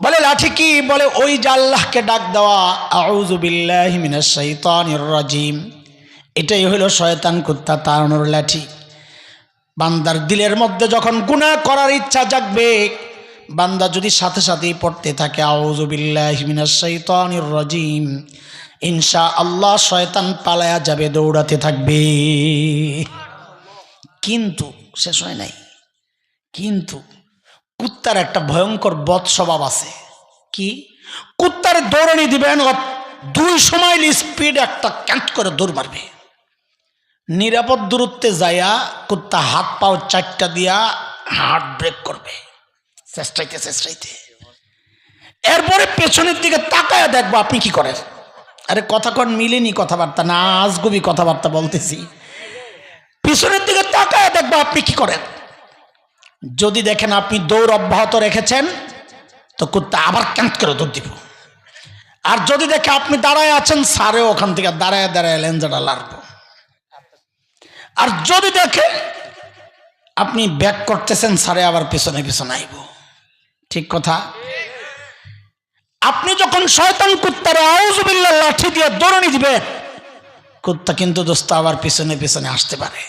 বলে লাঠি কি? বলে ওই যে আল্লাহকে ডাক দেওয়া আউযু বিল্লাহি মিনাশ শাইতানির রাজিম, এটাই হলো শয়তান কুত্তা তাড়ানোর লাঠি। বান্দার দিলের মধ্যে যখন গুনাহ করার ইচ্ছা জাগবে, বান্দা যদি সাথে সাথেই পড়তে থাকে আউযু বিল্লাহি মিনাশ শাইতানির রাজিম, ইনশাআল্লাহ শয়তান পালায়া যাবে, দৌড়াতে থাকবে। কিন্তু শেষ হয় নাই। কিন্তু কুত্তার একটা ভয়ঙ্কর বদ স্বভাব আছে। কি? কুত্তার দৌড়ানি দিবেন 200 মাইল স্পিড একটা ক্যান্ট করে দৌড় মারবে। নিরাপদ দূরত্বে যায়া কুত্তা হাত পাও 4টা দিয়া হার্ট ব্রেক করবে চেষ্টাইতে। এরপরে পেছনের দিকে তাকায়া দেখবো আপনি কি করেন। আরে কথা কন মিলেনি কথাবার্তা, না আজগুবি কথাবার্তা বলতেছি। পিছনের দিকে তাকায় দেখবো আপনি কি করেন। যদি দেখেন আপনি দৌড় অব্যাহত রেখেছেন তো কুত্তা আবার ক্যান্ট করে দৌড় দিব। আর যদি দেখে আপনি দাঁড়ায় আছেন, সারেও ওখান থেকে দাঁড়ায় লেঞ্জাটা লাড়ব। আর যদি দেখে আপনি ব্যাক করতেছেন, সারে আবার পিছনে আইব। ঠিক কথা? আপনি যখন শয়তান কুত্তারে আউযু বিল্লাহ লাঠি দিয়ে দৌড়ানি দিবে, কুত্তা কিন্তু দোস্ত আবার পিছনে আসতে পারে।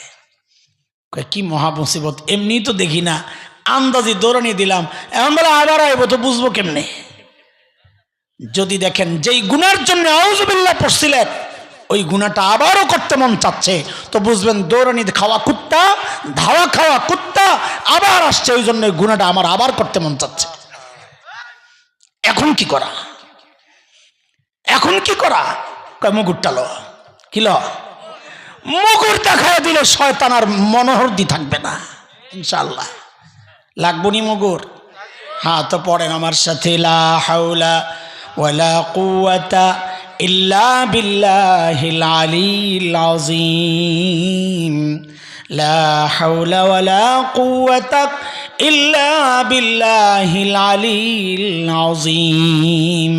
কি মহা মুসিবত! এমনি তো দেখি না, আন্দাজি দৌড়ানি দিলাম, এমন বলে আবার আইব তো বুঝবো কেমনে? যদি দেখেন যেই গুনার জন্য আউযু বিল্লাহ পড়ছিলেন ওই গুনাহটা আবারও করতে মন চাচ্ছে, তো বুঝবেন দৌড়ানি খাওয়া কুত্তা, ধাওয়া খাওয়া কুত্তা আবার আসছে, ওই জন্য গুনাহটা আমার আবার করতে মন চাচ্ছে। এখন কি করা? কয় মুগুরটা লো। কি লো? মুগুর দেখায় দিলে শয়তান আর মনোহরদি থাকবে না ইনশাআল্লাহ। লাগবনি মুগুর? হ্যাঁ, তো পড়েন আমার সাথে, লা হাওলা ওয়ালা কুওয়াতা ইল্লা বিল্লাহিল আলিয়্যিল আযীম, লা হাওলা ওয়ালা কুওয়াতা ইল্লা বিল্লাহিল আলিয়্যিল আযীম।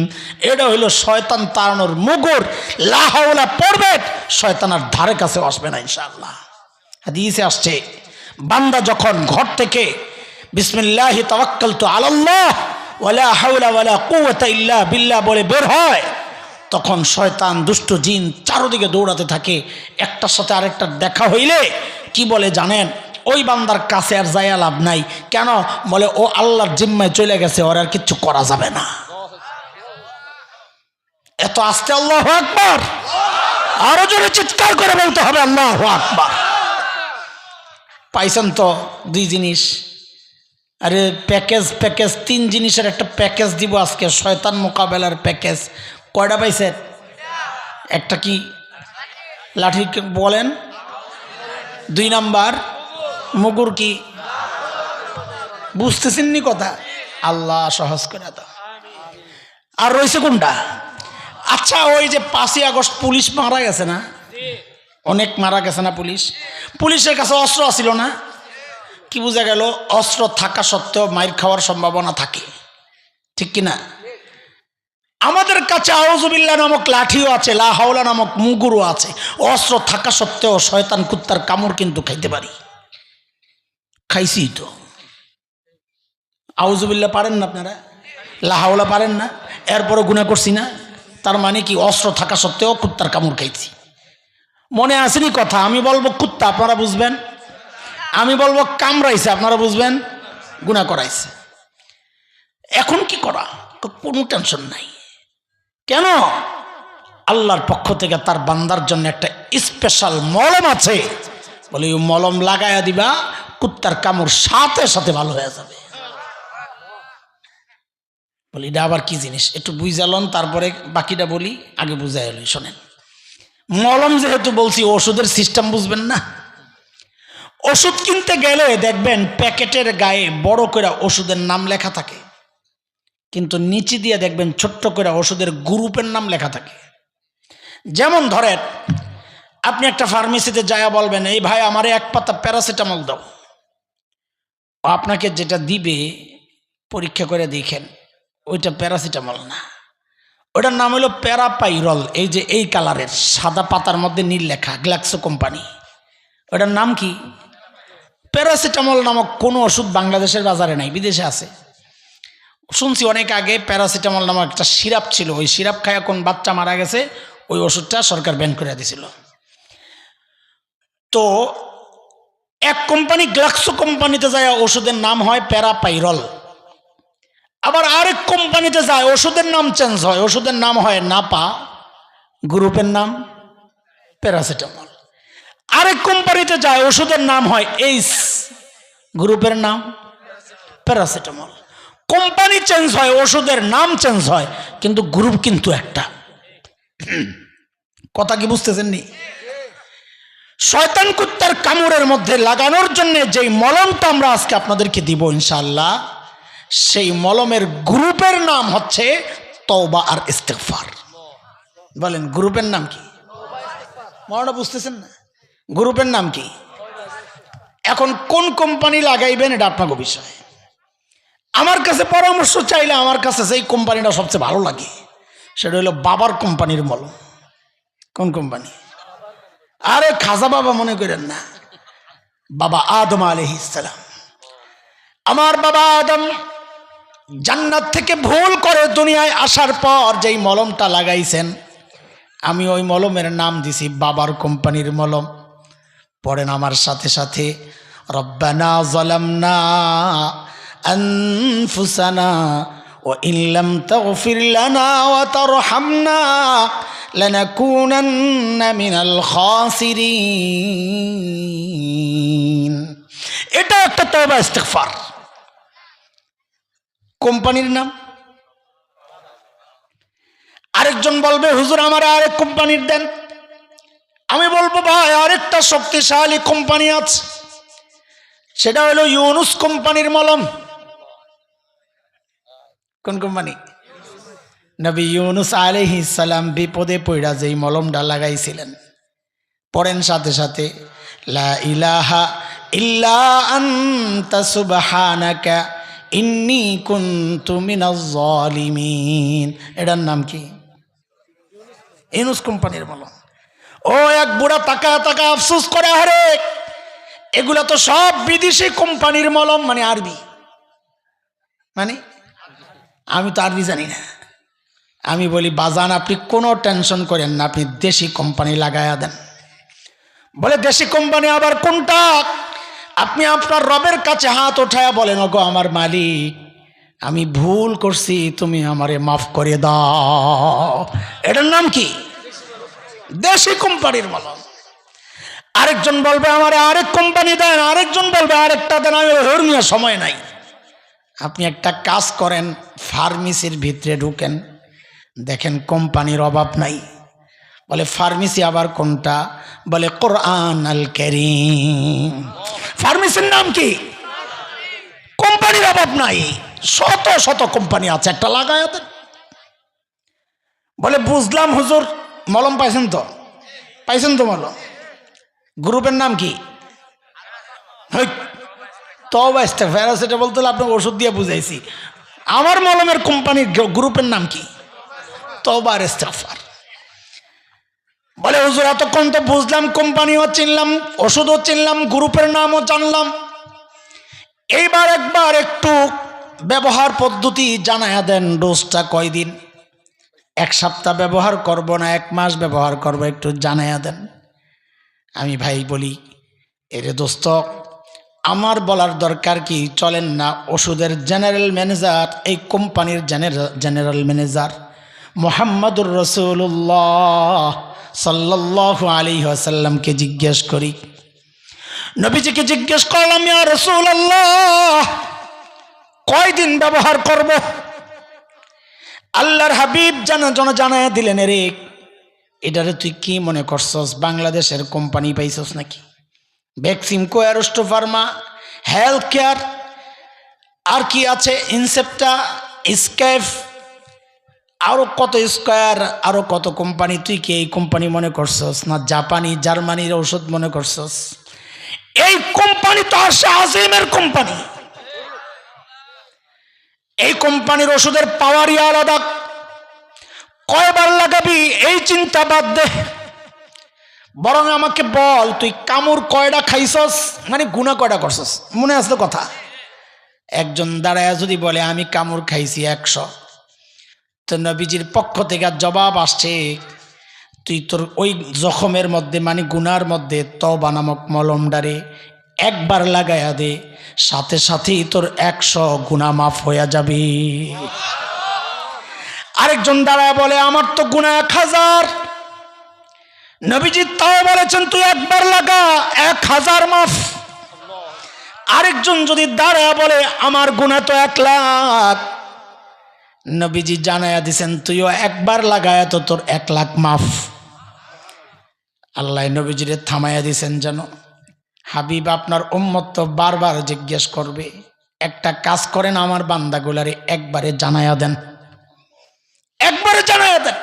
এটা হইল শয়তান তাড়ানোর মুগুর। লা হাওলা পড়বে, শয়তান আর ধারে কাছে আসবে না ইনশাআল্লাহ। হাদিসে আসছে বান্দা যখন ঘর থেকে বিসমিল্লাহি তাওয়াক্কালতু আলাল্লাহ ওয়ালা হাওলা ওয়ালা কুওয়াতা ইল্লা বিল্লাহ বলে বের হয়, তখন শয়তান দুষ্ট জিন চারদিকে দৌড়াতে থাকে। একটার সাথে আরেকটার দেখা হইলে কি বলে জানেন? ওই বান্দার কাছে আর যাইয়া লাভ নাই। কেন? বলে ও আল্লাহর জিম্মায় চলে গেছে, ওর আর কিচ্ছু করা যাবে না। এত আস্তে আল্লাহু আকবার, আরো জোরে চিৎকার করে বলতে হবে আল্লাহু আকবার। পাইছেন তো 2 জিনিস। আরে প্যাকেজ 3 জিনিসের একটা প্যাকেজ দিব আজকে, শয়তান মোকাবেলার প্যাকেজ। কয়টা পাইছেন? একটা কি? লাঠি বলেন। 2 নাম্বার মুগুর কি? বুঝতেছেন নি কথা? আল্লাহ সহজ করে দাও। আর রয়েছে কোনটা? আচ্ছা, ওই যে 5ই আগস্ট পুলিশ মারা গেছে না, অনেক মারা গেছে না পুলিশের কাছে অস্ত্র ছিল না? কি বোঝা গেল? অস্ত্র থাকা সত্ত্বেও মাইর খাওয়ার সম্ভাবনা থাকে, ঠিক কিনা? আমাদের কাছে আউযুবিল্লাহ নামক লাঠিও আছে, লা হাওলা নামক মুগুরও আছে। অস্ত্র থাকা সত্ত্বেও শয়তান কুত্তার কামড় কিন্তু খাইতে পারি, খাইছি তো। আউযুবিল্লাহ পারেন না আপনারা? লা হাওলা পারেন না? এরপরও গুনাহ করছি না? তার মানে কি অস্ত্র থাকা সত্ত্বেও কুত্তার কামড় খাইছি। মনে আসেনি কথা? আমি বলবো কুত্তা, আপনারা বুঝবেন। আমি বলবো কামড়াইছে, আপনারা বুঝবেন গুনাহ করাইছে। এখন কি করা? কোনো টেনশন নাই। কেন? আল্লাহর পক্ষ থেকে তার বান্দার জন্য একটা স্পেশাল মলম আছে। বলে ওই মলম লাগাইয়া দিবা, কুত্তার কামড় সাথে সাথে ভালো হয়ে যাবে। বলি এটা আবার কি জিনিস একটু বুঝালন, তারপরে বাকিটা বলি। আগে বুঝাই হলি, শোনেন। মলম যেহেতু বলছি, ওষুধের সিস্টেম বুঝবেন না? ওষুধ কিনতে গেলে দেখবেন প্যাকেটের গায়ে বড় করে ওষুধের নাম লেখা থাকে, কিন্তু নিচে দিয়ে দেখবেন ছোট্ট করে ওষুধের গ্রুপের নাম লেখা থাকে। যেমন ধরেন আপনি একটা ফার্মেসিতে যায়া বলবেন, এই ভাই আমারে এক পাতা প্যারাসিটামল দাও। আপনাকে যেটা দিবে পরীক্ষা করে দেখেন ওইটা প্যারাসিটামল না, ওইটার নাম হলো প্যারাপাইরল। এই যে এই কালারের সাদা পাতার মধ্যে নীল লেখা, গ্ল্যাক্সো কোম্পানি। ওইটার নাম কি? প্যারাসিটামল নামক কোনো ওষুধ বাংলাদেশের বাজারে নাই, বিদেশে আছে। শুনছি অনেক আগে প্যারাসিটামল নামক একটা সিরাপ ছিল, ওই সিরাপ খায়া কোন বাচ্চা মারা গেছে, ওই ওষুধটা সরকার ব্যান করে দিয়েছিল। তো এক কোম্পানি গ্ল্যাক্সো কোম্পানিতে যায় ওষুধের নাম হয় প্যারাপাইরল, আবার আরেক কোম্পানিতে যায় ওষুধের নাম চেঞ্জ হয়, ওষুধের নাম হয় নাপা, গ্রুপের নাম প্যারাসিটামল। আরেক কোম্পানিতে যায় ওষুধের নাম হয় এইস, গ্রুপের নাম প্যারাসিটামল। কোম্পানি চেঞ্জ হয়, ওষুধের নাম চেঞ্জ হয়, কিন্তু গ্রুপ কিন্তু একটা। কথা কি বুঝতেছেন নি? শয়তান কুত্তার কামড়ের মধ্যে লাগানোর জন্য যেই মলমটা আমরা আজকে আপনাদেরকে দিব ইনশাআল্লাহ, সেই মলমের গ্রুপের নাম হচ্ছে তওবা আর ইস্তিগফার। বলেন গ্রুপের নাম কি? মনে বুঝতেছেন না? গ্রুপের নাম কি? এখন কোন কোম্পানি লাগাইবেন এটা আপনাকে বিষয়। আমার কাছে পরামর্শ চাইলে আমার কাছে সেই কোম্পানিটা সবচেয়ে ভালো লাগে, সেটা হলো বাবার কোম্পানির মলম। কোন কোম্পানি? আরে খাজা বাবা মনে করেন না, বাবা আদম আলাইহিস সালাম। আমার বাবা আদম জান্নাত থেকে ভুল করে দুনিয়ায় আসার পর যেই মলমটা লাগাইছেন, আমি ওই মলমের নাম দিছি বাবার কোম্পানির মলম। পড়েন আমার সাথে সাথে, রব্বানা যালামনা আনফুসানা ওয়া ইন লাম তাগফির লানা ওয়া তারহামনা লানাকুনান্না মিনাল খাসিরিন। এটা একটা তওবা ইস্তিগফার। কোম্পানির নাম। আরেকজন বলবে হুজুর আমার আরেক কোম্পানির দেন। আমি বলবো ভাই আরেকটা শক্তিশালী কোম্পানি আছে, সেটা হলো ইউনুস কোম্পানির মলম। কোন কোম্পানি? নবী ইউনুস আলাইহিস সালাম বিপদে পড়া যেই মলমটা লাগাইছিলেন, পড়েন সাথে সাথে, লা ইলাহা ইল্লা আনতা সুবহানাকা ইন্নী কুনতু মিনাজ জালিমিন। এটার নাম কি? ইউনুস কোম্পানির মলম। ও এক বুড়া তাকা তাকা আফসোস করে, আরে এগুলা তো সব বিদেশি কোম্পানির মলম, মানে আরবি। মানে আমি তো আরবি জানি না। আমি বলি বাজান আপনি কোনো টেনশন করেন না, আপনি দেশি কোম্পানি লাগায়া দেন। বলে দেশি কোম্পানি আবার কোনটা? আপনি আপনার রবের কাছে হাত ওঠায়া বলেন, ওগো আমার মালিক আমি ভুল করছি, তুমি আমারে মাফ করে দাও। এটার নাম কি? দেশি কোম্পানির মলম। আরেকজন বলবে আমারে আরেক কোম্পানি দেন, আরেকজন বলবে আরেকটা দেন। আমি ধর্মীয় সময় নাই। আপনি একটা কাজ করেন, ফার্মেসির ভিতরে ঢুকেন, দেখেন কোম্পানির অভাব নাই। বলে ফার্মেসি আবার কোনটা? বলে কোরআন আল কারীম। ফার্মেসির নাম কি? কোম্পানির অভাব নাই, শত শত কোম্পানি আছে, একটা লাগায় দেন। বলে বুঝলাম হুজুর, মলম পাইছেন তো? পাইছেন তো মলম। গ্রুপের নাম কি? তওবা ইস্তিগফার। প্যারাসিটামল তো আপনাকে ওষুধ দিয়ে বুঝাইছি। আমার মলমের কোম্পানির গ্রুপের নাম কি? তওবা আর ইস্তিগফার। বলে হুজুর এতক্ষণ তো বুঝলাম, কোম্পানিও চিনলাম, ওষুধও চিনলাম, গ্রুপের নামও জানলাম, এইবার একবার একটু ব্যবহার পদ্ধতি জানায়া দেন। ডোজটা কয়দিন? 1 সপ্তাহ ব্যবহার করব না 1 মাস ব্যবহার করব, একটু জানায়া দেন। আমি ভাই বলি, এরে দোস্ত, আমার বলার দরকার কি? চলেন না ওষুধের জেনারেল ম্যানেজার, এই কোম্পানির জেনারেল ম্যানেজার মুহাম্মদুর রাসূলুল্লাহ সাল্লাল্লাহু আলাইহি ওয়াসাল্লামকে জিজ্ঞেস করি। নবীজিকে জিজ্ঞেস করলাম, ইয়া রাসূলুল্লাহ, কয়দিন ব্যবহার করব? আল্লাহর হাবিব জানায়া দিলেন, রে এটারে তুই কি মনে করছস? বাংলাদেশের কোম্পানি পাইছস নাকি? Beximco, Aristo Pharma, health care, আর কি আছে, ইনসেপ্টা, স্ক্যাফ, আরো কত স্কয়ার, আরো কত কোম্পানি। তুই কি এই কোম্পানি মনে করছস? না জাপানি জার্মানির ঔষধ মনে করছস? এই কোম্পানি তো আরশে আজিমের কোম্পানি। এই কোম্পানির ওষুধের পাওয়ারই আলাদা। কয়বার লাগাবি এই চিন্তা বাদ দে, বরং আমাকে বল তুই কামড় কয়টা খাইছস, মানে গুনাহ কয়টা করছস? মনে আছে তো কথা? একজন দাঁড়ায় যদি বলে আমি কামড় খাইছি 100, তো নবীজির পক্ষ থেকে জবাব আসছে, তুই তোর ওই জখমের মধ্যে, মানে গুনার মধ্যে তওবা নামক মলমডারে একবার লাগাইয়া দে, সাথে সাথেই তোর 100 গুনাহ মাফ হইয়া যাবে। আরেকজন দাঁড়ায় বলে আমার তো গুনাহ 1000। নবীজি তাও বলেছেন তুই একবার লাগা 1000 মাফ। আরেকজন যদি দাঁড়ায় বলে আমার গুনাহ তো 1,00,000, নবীজি জানায়া দিছেন তুইও একবার লাগায়া তো তোর 1,00,000 মাফ। আল্লাহ নবীজিরে থামাইয়া দিছেন যেন, হাবিব আপনার উম্মত তো বারবার জিজ্ঞেস করবে, একটা কাজ করেন আমার বান্দাগুলারে একবারে জানায়া দেন, একবারে জানায়া দেন।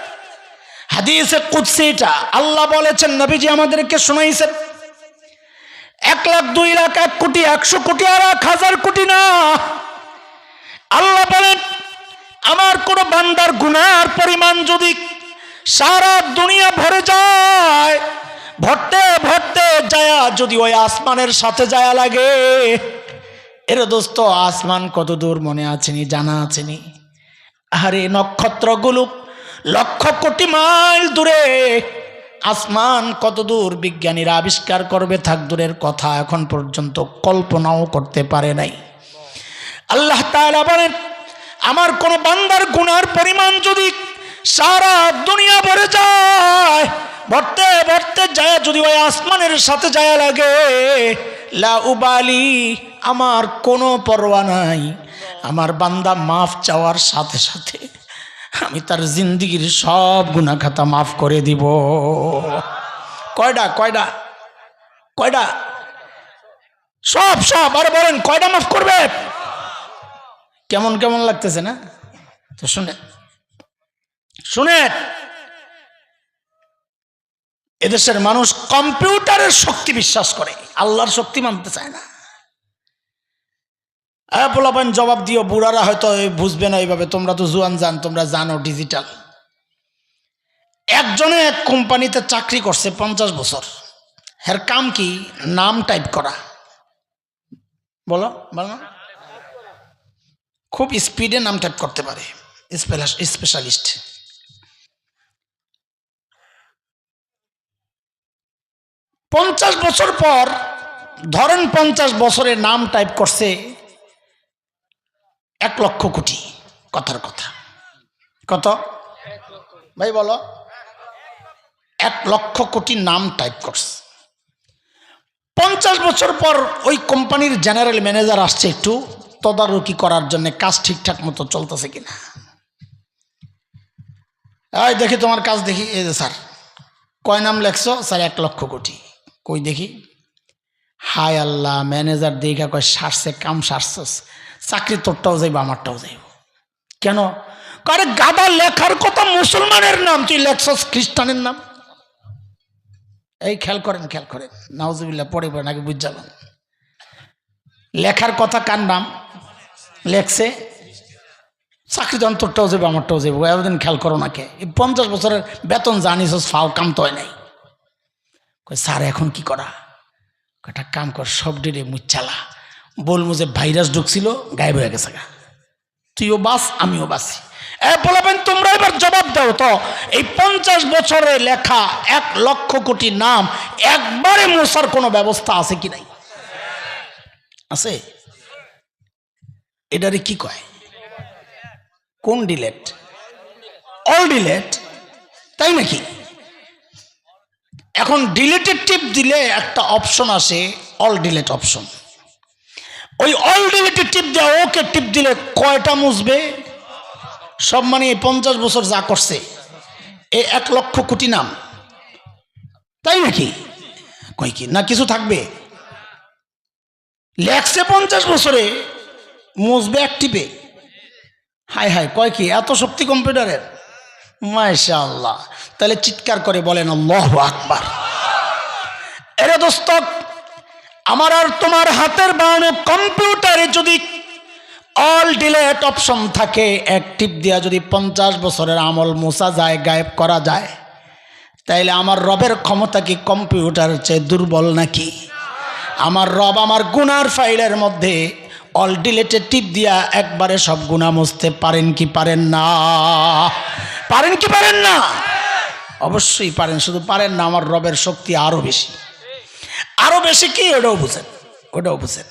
হাদিসে কুদসি এটা আল্লাহ বলেছেন, নবীজি আমাদেরকে শোনাইছেন, 1,00,000, 2,00,000, 1 কোটি, 100 কোটি আর 1,000 কোটি না। আল্লাহ বলেন আমার কোন বান্দার গুনার পরিমাণ যদি সারা দুনিয়া ভরে যায়, ভরতে ভরতে যায়া যদি ওই আসমানের সাথে যায়া লাগে, এর দোস্ত আসমান কত দূর মনে আছেনি, জানা আছেনি? আরে নক্ষত্রগুলো লক্ষ কোটি মাইল দূরে, আসমান কত দূর বিজ্ঞানীরা আবিষ্কার করবে থাক দূরের কথা, এখন পর্যন্ত কল্পনাও করতে পারে নাই। আল্লাহ তাআলা বলেন আমার কোন বান্দার গুনার পরিমাণ যদি সারা দুনিয়া ভরে যায়, ভরতে ভরতে যায় যদি ওই আসমানের সাথে যায় লাগে, লা উবালি, আমার কোনো পরোয়া নাই, আমার বান্দা মাফ চাওয়ার সাথে সাথে আমি তার জিন্দেগির সব গুনাহ খাতা মাফ করে দিব। কয়টা কয়টা কয়টা? সব সব। আরে বলেন কয়টা মাফ করবে? কেমন কেমন লাগতেছে না? তো শুনে শুনেন, এদেশের মানুষ কম্পিউটারের শক্তি বিশ্বাস করে, আল্লাহর শক্তি মানতে চায় না। পোলাপান জবাব দিও, বুড়ারা হয়তো বুঝবে না এইভাবে, তোমরা তো জুয়ান জান, তোমরা জানো ডিজিটাল। একজনে এক কোম্পানিতে চাকরি করছে 50 বছর। এর কাম কি? নাম টাইপ করা। বলো বলো, খুব স্পিডে নাম টাইপ করতে পারে, স্পেশালিস্ট। পঞ্চাশ বছর পর ধরেন 50 বছরে নাম টাইপ করছে 1 লক্ষ কোটি। কথার কথা কত ভাই বলো? 1 লক্ষ কোটি নাম টাইপ করছে। 50 বছর পর ওই কোম্পানির জেনারেল ম্যানেজার আসছে একটু তদারকি করার জন্য কাজ ঠিকঠাক মতো চলতেছে কিনা। এই দেখি তোমার কাজ দেখি। এই যে স্যার, কয় নাম লেখছো? স্যার 1 লক্ষ কোটি। কই দেখি। হায় আল্লাহ, ম্যানেজার দেখা কয় সারছে, কাম সারছস, চাকরি তোরটাও যাইব আমারটাও যাইব। কেন? কারে গাদা, লেখার কথা মুসলমানের নাম, তুই লেখছস খ্রিস্টানের নাম। এই খেয়াল করেন, খেয়াল করেন, নাউজুবিল্লাহ পড়ে পড়েন, আগে বুঝ যাবেন। লেখার কথা কার নাম লেখছে? চাকরি তো অন্তরটাও যাবে, আমারটাও যাবো, এতদিন খেয়াল করো না কে? এই 50 বছরের বেতন জানিস ফাও কাম তো হয় নাই। স্যার এখন কি করা? একটা কাম কর, সব ডেরে মুচ্চালা, বলবো যে ভাইরাস ঢুকছিল, গায়েব হয়ে গেছে গা, তুইও বাস আমিও বাসি। বলাবেন তোমরা এবার জবাব দাও তো, এই 50 বছরে লেখা 1 লক্ষ কোটি নাম একবারে মোছার কোনো ব্যবস্থা আছে কি নাই? আছে? এটারে কি কয়? কোন ডিলেট? অল ডিলেট, তাই নাকি? এখন ডিলেটের টিপ দিলে একটা অপশন আসে, অল ডিলেট অপশন। ওই অল ডিলেটের টিপ দেওয়া, ওকে টিপ দিলে কয়টা মুছবে? সব, মানে 50 বছর যা করছে এই 1 লক্ষ কোটি নাম, তাই নাকি? কই কি না কিছু থাকবে? লেখছে 50 বছরে, মুছবে এক টিপে। হায় হায়, কয় কি এত শক্তি কম্পিউটারের? মাশাআল্লাহ। তাহলে চিৎকার করে বলেন আল্লাহু আকবার। এরে দোস্ত, আমার আর তোমার হাতের বানানো কম্পিউটারে যদি অল ডিলেট অপশন থাকে, এক টিপ দিয়া যদি 50 বছরের আমল মোছা যায়, গায়েব করা যায়, তাইলে আমার রবের ক্ষমতা কি কম্পিউটারের চেয়ে দুর্বল নাকি? আমার রব আমার গুনার ফাইলের মধ্যে অল ডিলেটে টিপ দিয়া একবারে সব গুনাহ মুছতে পারেন কি পারেন না? পারেন কি পারেন না? অবশ্যই পারেন। শুধু পারেন না, আমার রবের শক্তি আরো বেশি। আরো বেশি কি? ওটাও বুঝেন, ওটাও বুঝেন।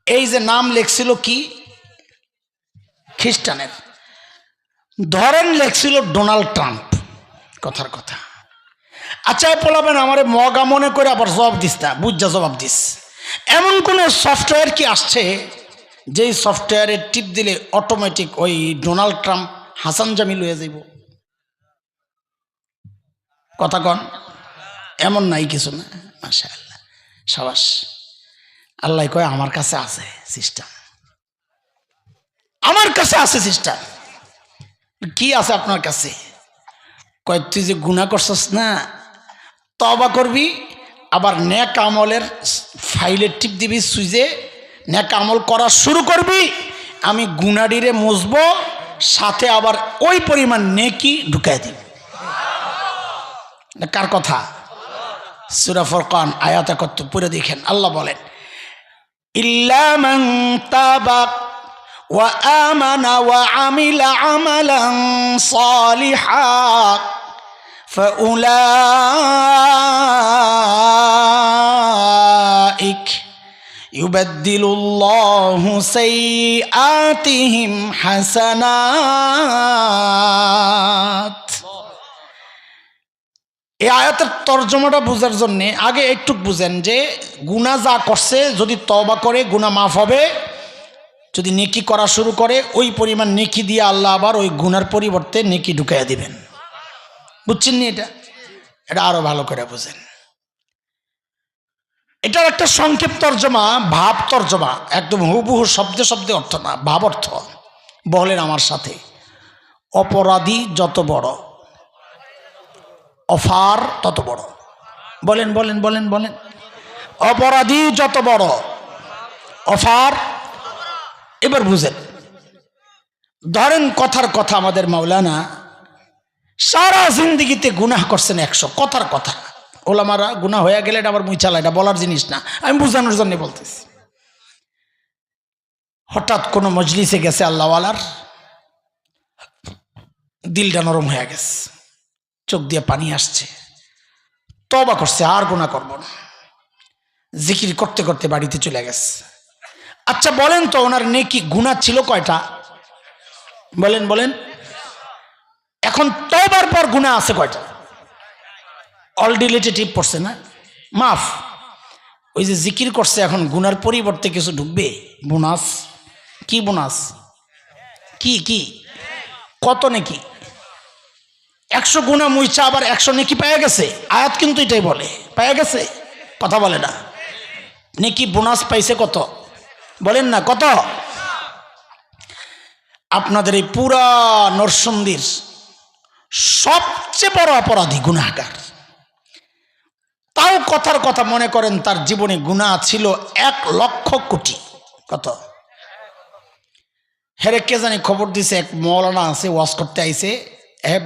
এই যে নাম লেখছিল কি খ্রিস্টানের, ধরেন লেখছিল ডোনাল্ড ট্রাম্প, কথার কথা। আচ্ছা, বলাবেন আমারে মগা মনে করে আবার জবাব দিস না, বুঝা জবাব দিস। এমন কোন সফটওয়্যার কি আসছে যেই সফটওয়্যারে টিপ দিলে অটোমেটিক ওই ডোনাল্ড ট্রাম্প হাসান জামিল হয়ে যাইব? কথা কন। এমন নাই কিছু না। মাশাআল্লাহ, সাবাস। আল্লাহ কয় আমার কাছে আছে সিস্টেম, আমার কাছে আছে সিস্টেম। কি আছে আপনার কাছে? কয় তুই যে গুনাহ করছস না, তওবা করবি, আবার নেক আমলের ফাইলের টিপ দিবি, সুইজে নেক আমল করা শুরু করবি, আমি গুনাডিরে মুছবো, সাথে আবার ওই পরিমাণ নেকি ঢুকাই দিব। কার কথা? সূরা ফুরকান আয়াত 71 পড়ে দেখেন, আল্লাহ বলেন ইল্লা মান তাবা ওয়া আমানা ওয়া আমিলা আমালান সালিহা ফাউলাইক ইউবাদদিলুল্লাহু সাইয়্যাতিহিম হাসানাত। এই আয়াতের তর্জমাটা বোঝার জন্য আগে একটু বুঝেন যে গুনাহ যা করছে যদি তওবা করে গুনাহ মাফ হবে, যদি নেকি করা শুরু করে ওই পরিমাণ নেকি দিয়ে আল্লাহ আবার ওই গুনার পরিবর্তে নেকি ঢুকাইয়া দিবেন। বুঝছেন নি? এটা আরো ভালো করে বুঝেন। এটার একটা সংক্ষেপ তর্জমা, ভাব তর্জমা, একদম হুবহু শব্দে শব্দে অর্থ না, ভাব অর্থ। বলেন আমার সাথে, অপরাধী যত বড়, অফার তত বড়। বলেন বলেন বলেন বলেন। অপরাধী যত বড়, অফার। এবার বুঝেন, ধরেন কথার কথা আমাদের মাওলানা সারা জিন্দিগিতে গুনাহ করছেন 100, কথার কথা। ওলামারা গুনাহ হয়ে গেলে এটা আবার মুইচালা, এটা বলার জিনিস না, আমি বুঝানোর জন্য বলতেছি। হঠাৎ কোনো মজলিসে গেছে আল্লাহওয়ালার, দিলটা নরম হয়ে গেছে, চোখ দিয়ে পানি আসছে, তওবা করছে আর গুনাহ করব না, জিকির করতে করতে বাড়িতে চলে গেছে। আচ্ছা বলেন তো ওনার নেকি গুনাহ ছিল কয়টা? বলেন বলেন। এখন তওবার পর গুনাহ আছে কয়টা? অল ডিলেটেড পড়ছে না, মাফ। ওই যে জিকির করছে, এখন গুনার পরিবর্তে কিছু ঢুকবে, বোনাস। কি বোনাস? কি কি কত নেকি? 100 গুনাহ মুইচা আবার 100 নেকি পাওয়া গেছে। আয়াত কিন্তু এটাই বলে, পাওয়া গেছে, কথা বলে না। নেকি বোনাস পাইছে কত? বলেন না কত? আপনাদের এই পুরা নরসিংদীর সবচেয়ে বড় অপরাধী গুনাহগার, তাও কথার কথা মনে করেন তার জীবনে গুনাহ ছিল 1 লক্ষ কোটি। কত? হেরে কে জানি খবর দিছে, এক মৌলানা আছে ওয়াজ করতে আইছে,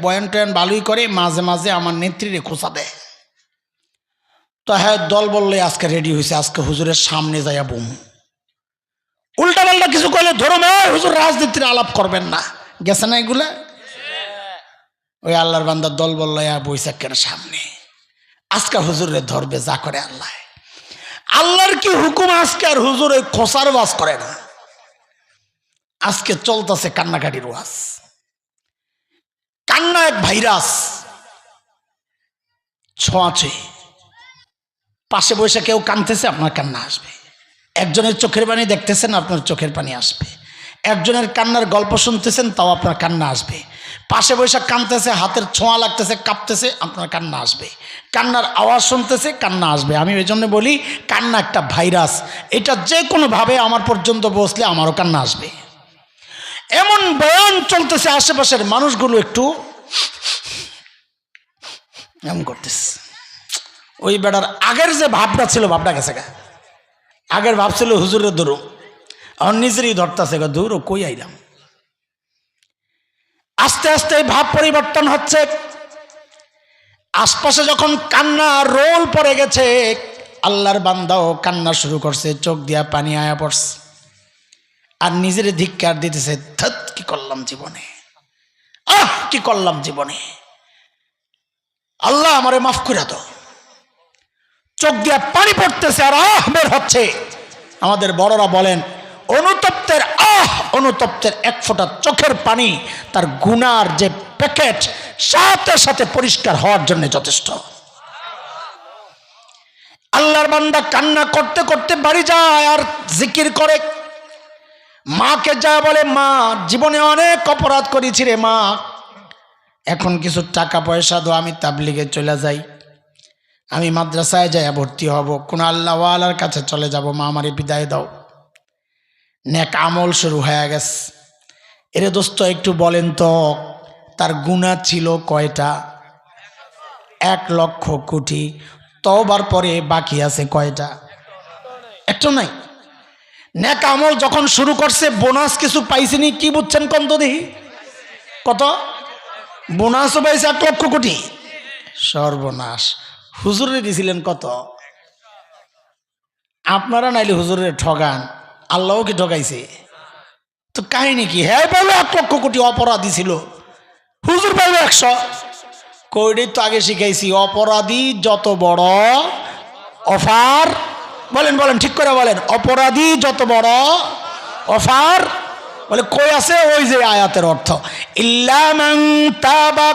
বয়ান টয়ান ভালোই করে, মাঝে মাঝে আমার নেত্রীরে খোঁচা দেয়। তো হ্যাঁ দল বললে আজকে রেডি হয়েছে, আজকে হুজুরের সামনে যাইয়া বুম, উল্টা পাল্টা কিছু করলে ধরো হুজুর রাজনীতির আলাপ করবেন না, গেছে না এগুলা। ওই আল্লাহর বান্দার দল বললো বৈশাখের সামনে আজকে হুজুরে ধরবে, যা করে আল্লাহ। আল্লাহর কি হুকুম, আজকে আর হুজুর ওই খোসার ওয়াজ করে না, আজকে চলতেছে কান্নাকাটির ওয়াজ। কান্না এক ভাইরাস, ছোঁয়াছে। পাশে বসে কেউ কাঁদতেছে, আপনার কান্না আসবে। একজনের চোখের পানি দেখতেছেন, আপনার চোখের পানি আসবে। একজনের কান্নার গল্প শুনতেছেন, তাও আপনার কান্না আসবে। পাশে বসে কাঁদতেছে, হাতের ছোঁয়া লাগতেছে, কাঁপতেছে, আপনার কান্না আসবে। কান্নার আওয়াজ শুনতেছে, কান্না আসবে। আমি ওই জন্য বলি কান্না একটা ভাইরাস, এটা যে কোনোভাবে আমার পর্যন্ত বসলে আমারও কান্না আসবে। এমন বয়ান চলতেছে, আশেপাশের মানুষগুলো একটু এমন করতেছে। ওই বেটার আগের যে ভাবটা ছিল, ভাবটা গেছে গা। আগের ভাব ছিল হুজুরের ধরো, আমার নিজেরই ধরতেছে গা, দূর কই আইলাম। আস্তে আস্তে ভাব পরিবর্তন হচ্ছে। আশপাশে যখন কান্না রোল পড়ে গেছে, আল্লাহর বান্দাও কান্না শুরু করছে, চোখ দিয়া পানি আয়া পড়ছে, আর নিজের ধিক্কার দিতেছে, ধত কি করলাম জীবনে, কি করলাম জীবনে, আল্লাহ আমারে মাফ করে দাও। চোখ দিয়া পানি পড়তেছে আর বের হচ্ছে। আমাদের বড়রা বলেন, অনুতপ্তের এক ফোঁটা চোখের পানি তার গুনার যে প্যাকেট, সাথে সাথে পরিষ্কার হওয়ার জন্য যথেষ্ট। আল্লাহর বান্দা কান্না করতে করতে বাড়ি যায় আর জিকির করে। মাকে যা বলে, মা জীবনে অনেক অপরাধ করেছি রে মা, এখন কিছু টাকা পয়সা দাও, আমি তাবলিগে চলে যাই, আমি মাদ্রাসায় যাই ভর্তি হব, কোন আল্লাহওয়ালার কাছে চলে যাব, মা আমারে বিদায় দাও। নেক আমল শুরু হয়ে গেছে। এরে দোস্ত একটু বলেন তো, তার গুনাহ ছিল কয়টা? 1,00,000 কোটি। তওবার পরে বাকি আছে কয়টা? একটু নাই। নেক আমল যখন শুরু করছে, বোনাস কিছু পাইছেনি, কি বুঝছেন কোন তো দেখি? কত বোনাসও পাইছে? 1,00,000 কোটি। সর্বনাশ। হুজুরে দিয়েছিলেন কত? আপনারা নাইলে হুজুরে ঠগান, আল্লাহও কি ঠগাইছে? তো কাহিনী কি? হ্যাঁ পাইলো 1,00,000 কোটি, অপরাধী ছিল, হুজুর পাইলো 100 কোটি। তো আগে শিখাইছি, অপরাধী যত বড় অফার, বলেন বলেন ঠিক করে বলেন, অপরাধী যত বড় অফার, বলে কই আছে? ওই যে আয়াতের অর্থ, ইল্লা মান তাবা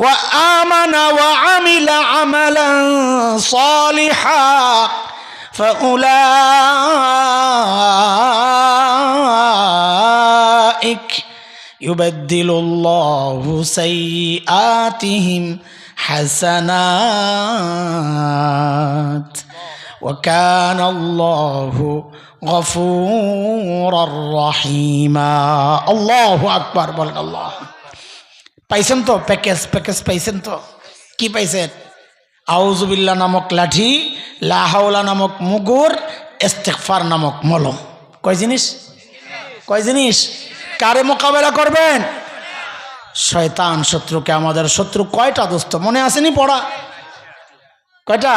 ওয়া আমানা ওয়া আমিলা আমালান সালিহা ফাউলাইক ইউবাদদিলুল্লাহু সাইয়্যাতিহিম হাসানাত ওয়া কানাল্লাহু গফুরার রহিমা। আল্লাহু আকবার, বলেন আল্লাহ। পাইছেন তো প্যাকেজ পাইছেন তো? কি পাইছেন? আউযুবিল্লাহ নামক লাঠি, লা হাওলা নামক মুগুর, ইস্তিগফার নামক মলম। কয় জিনিস? কয় জিনিস? কারে মোকাবেলা করবেন? শয়তান শত্রুকে। আমাদের শত্রু কয়টা দোস্ত মনে আসেনি পড়া? কয়টা?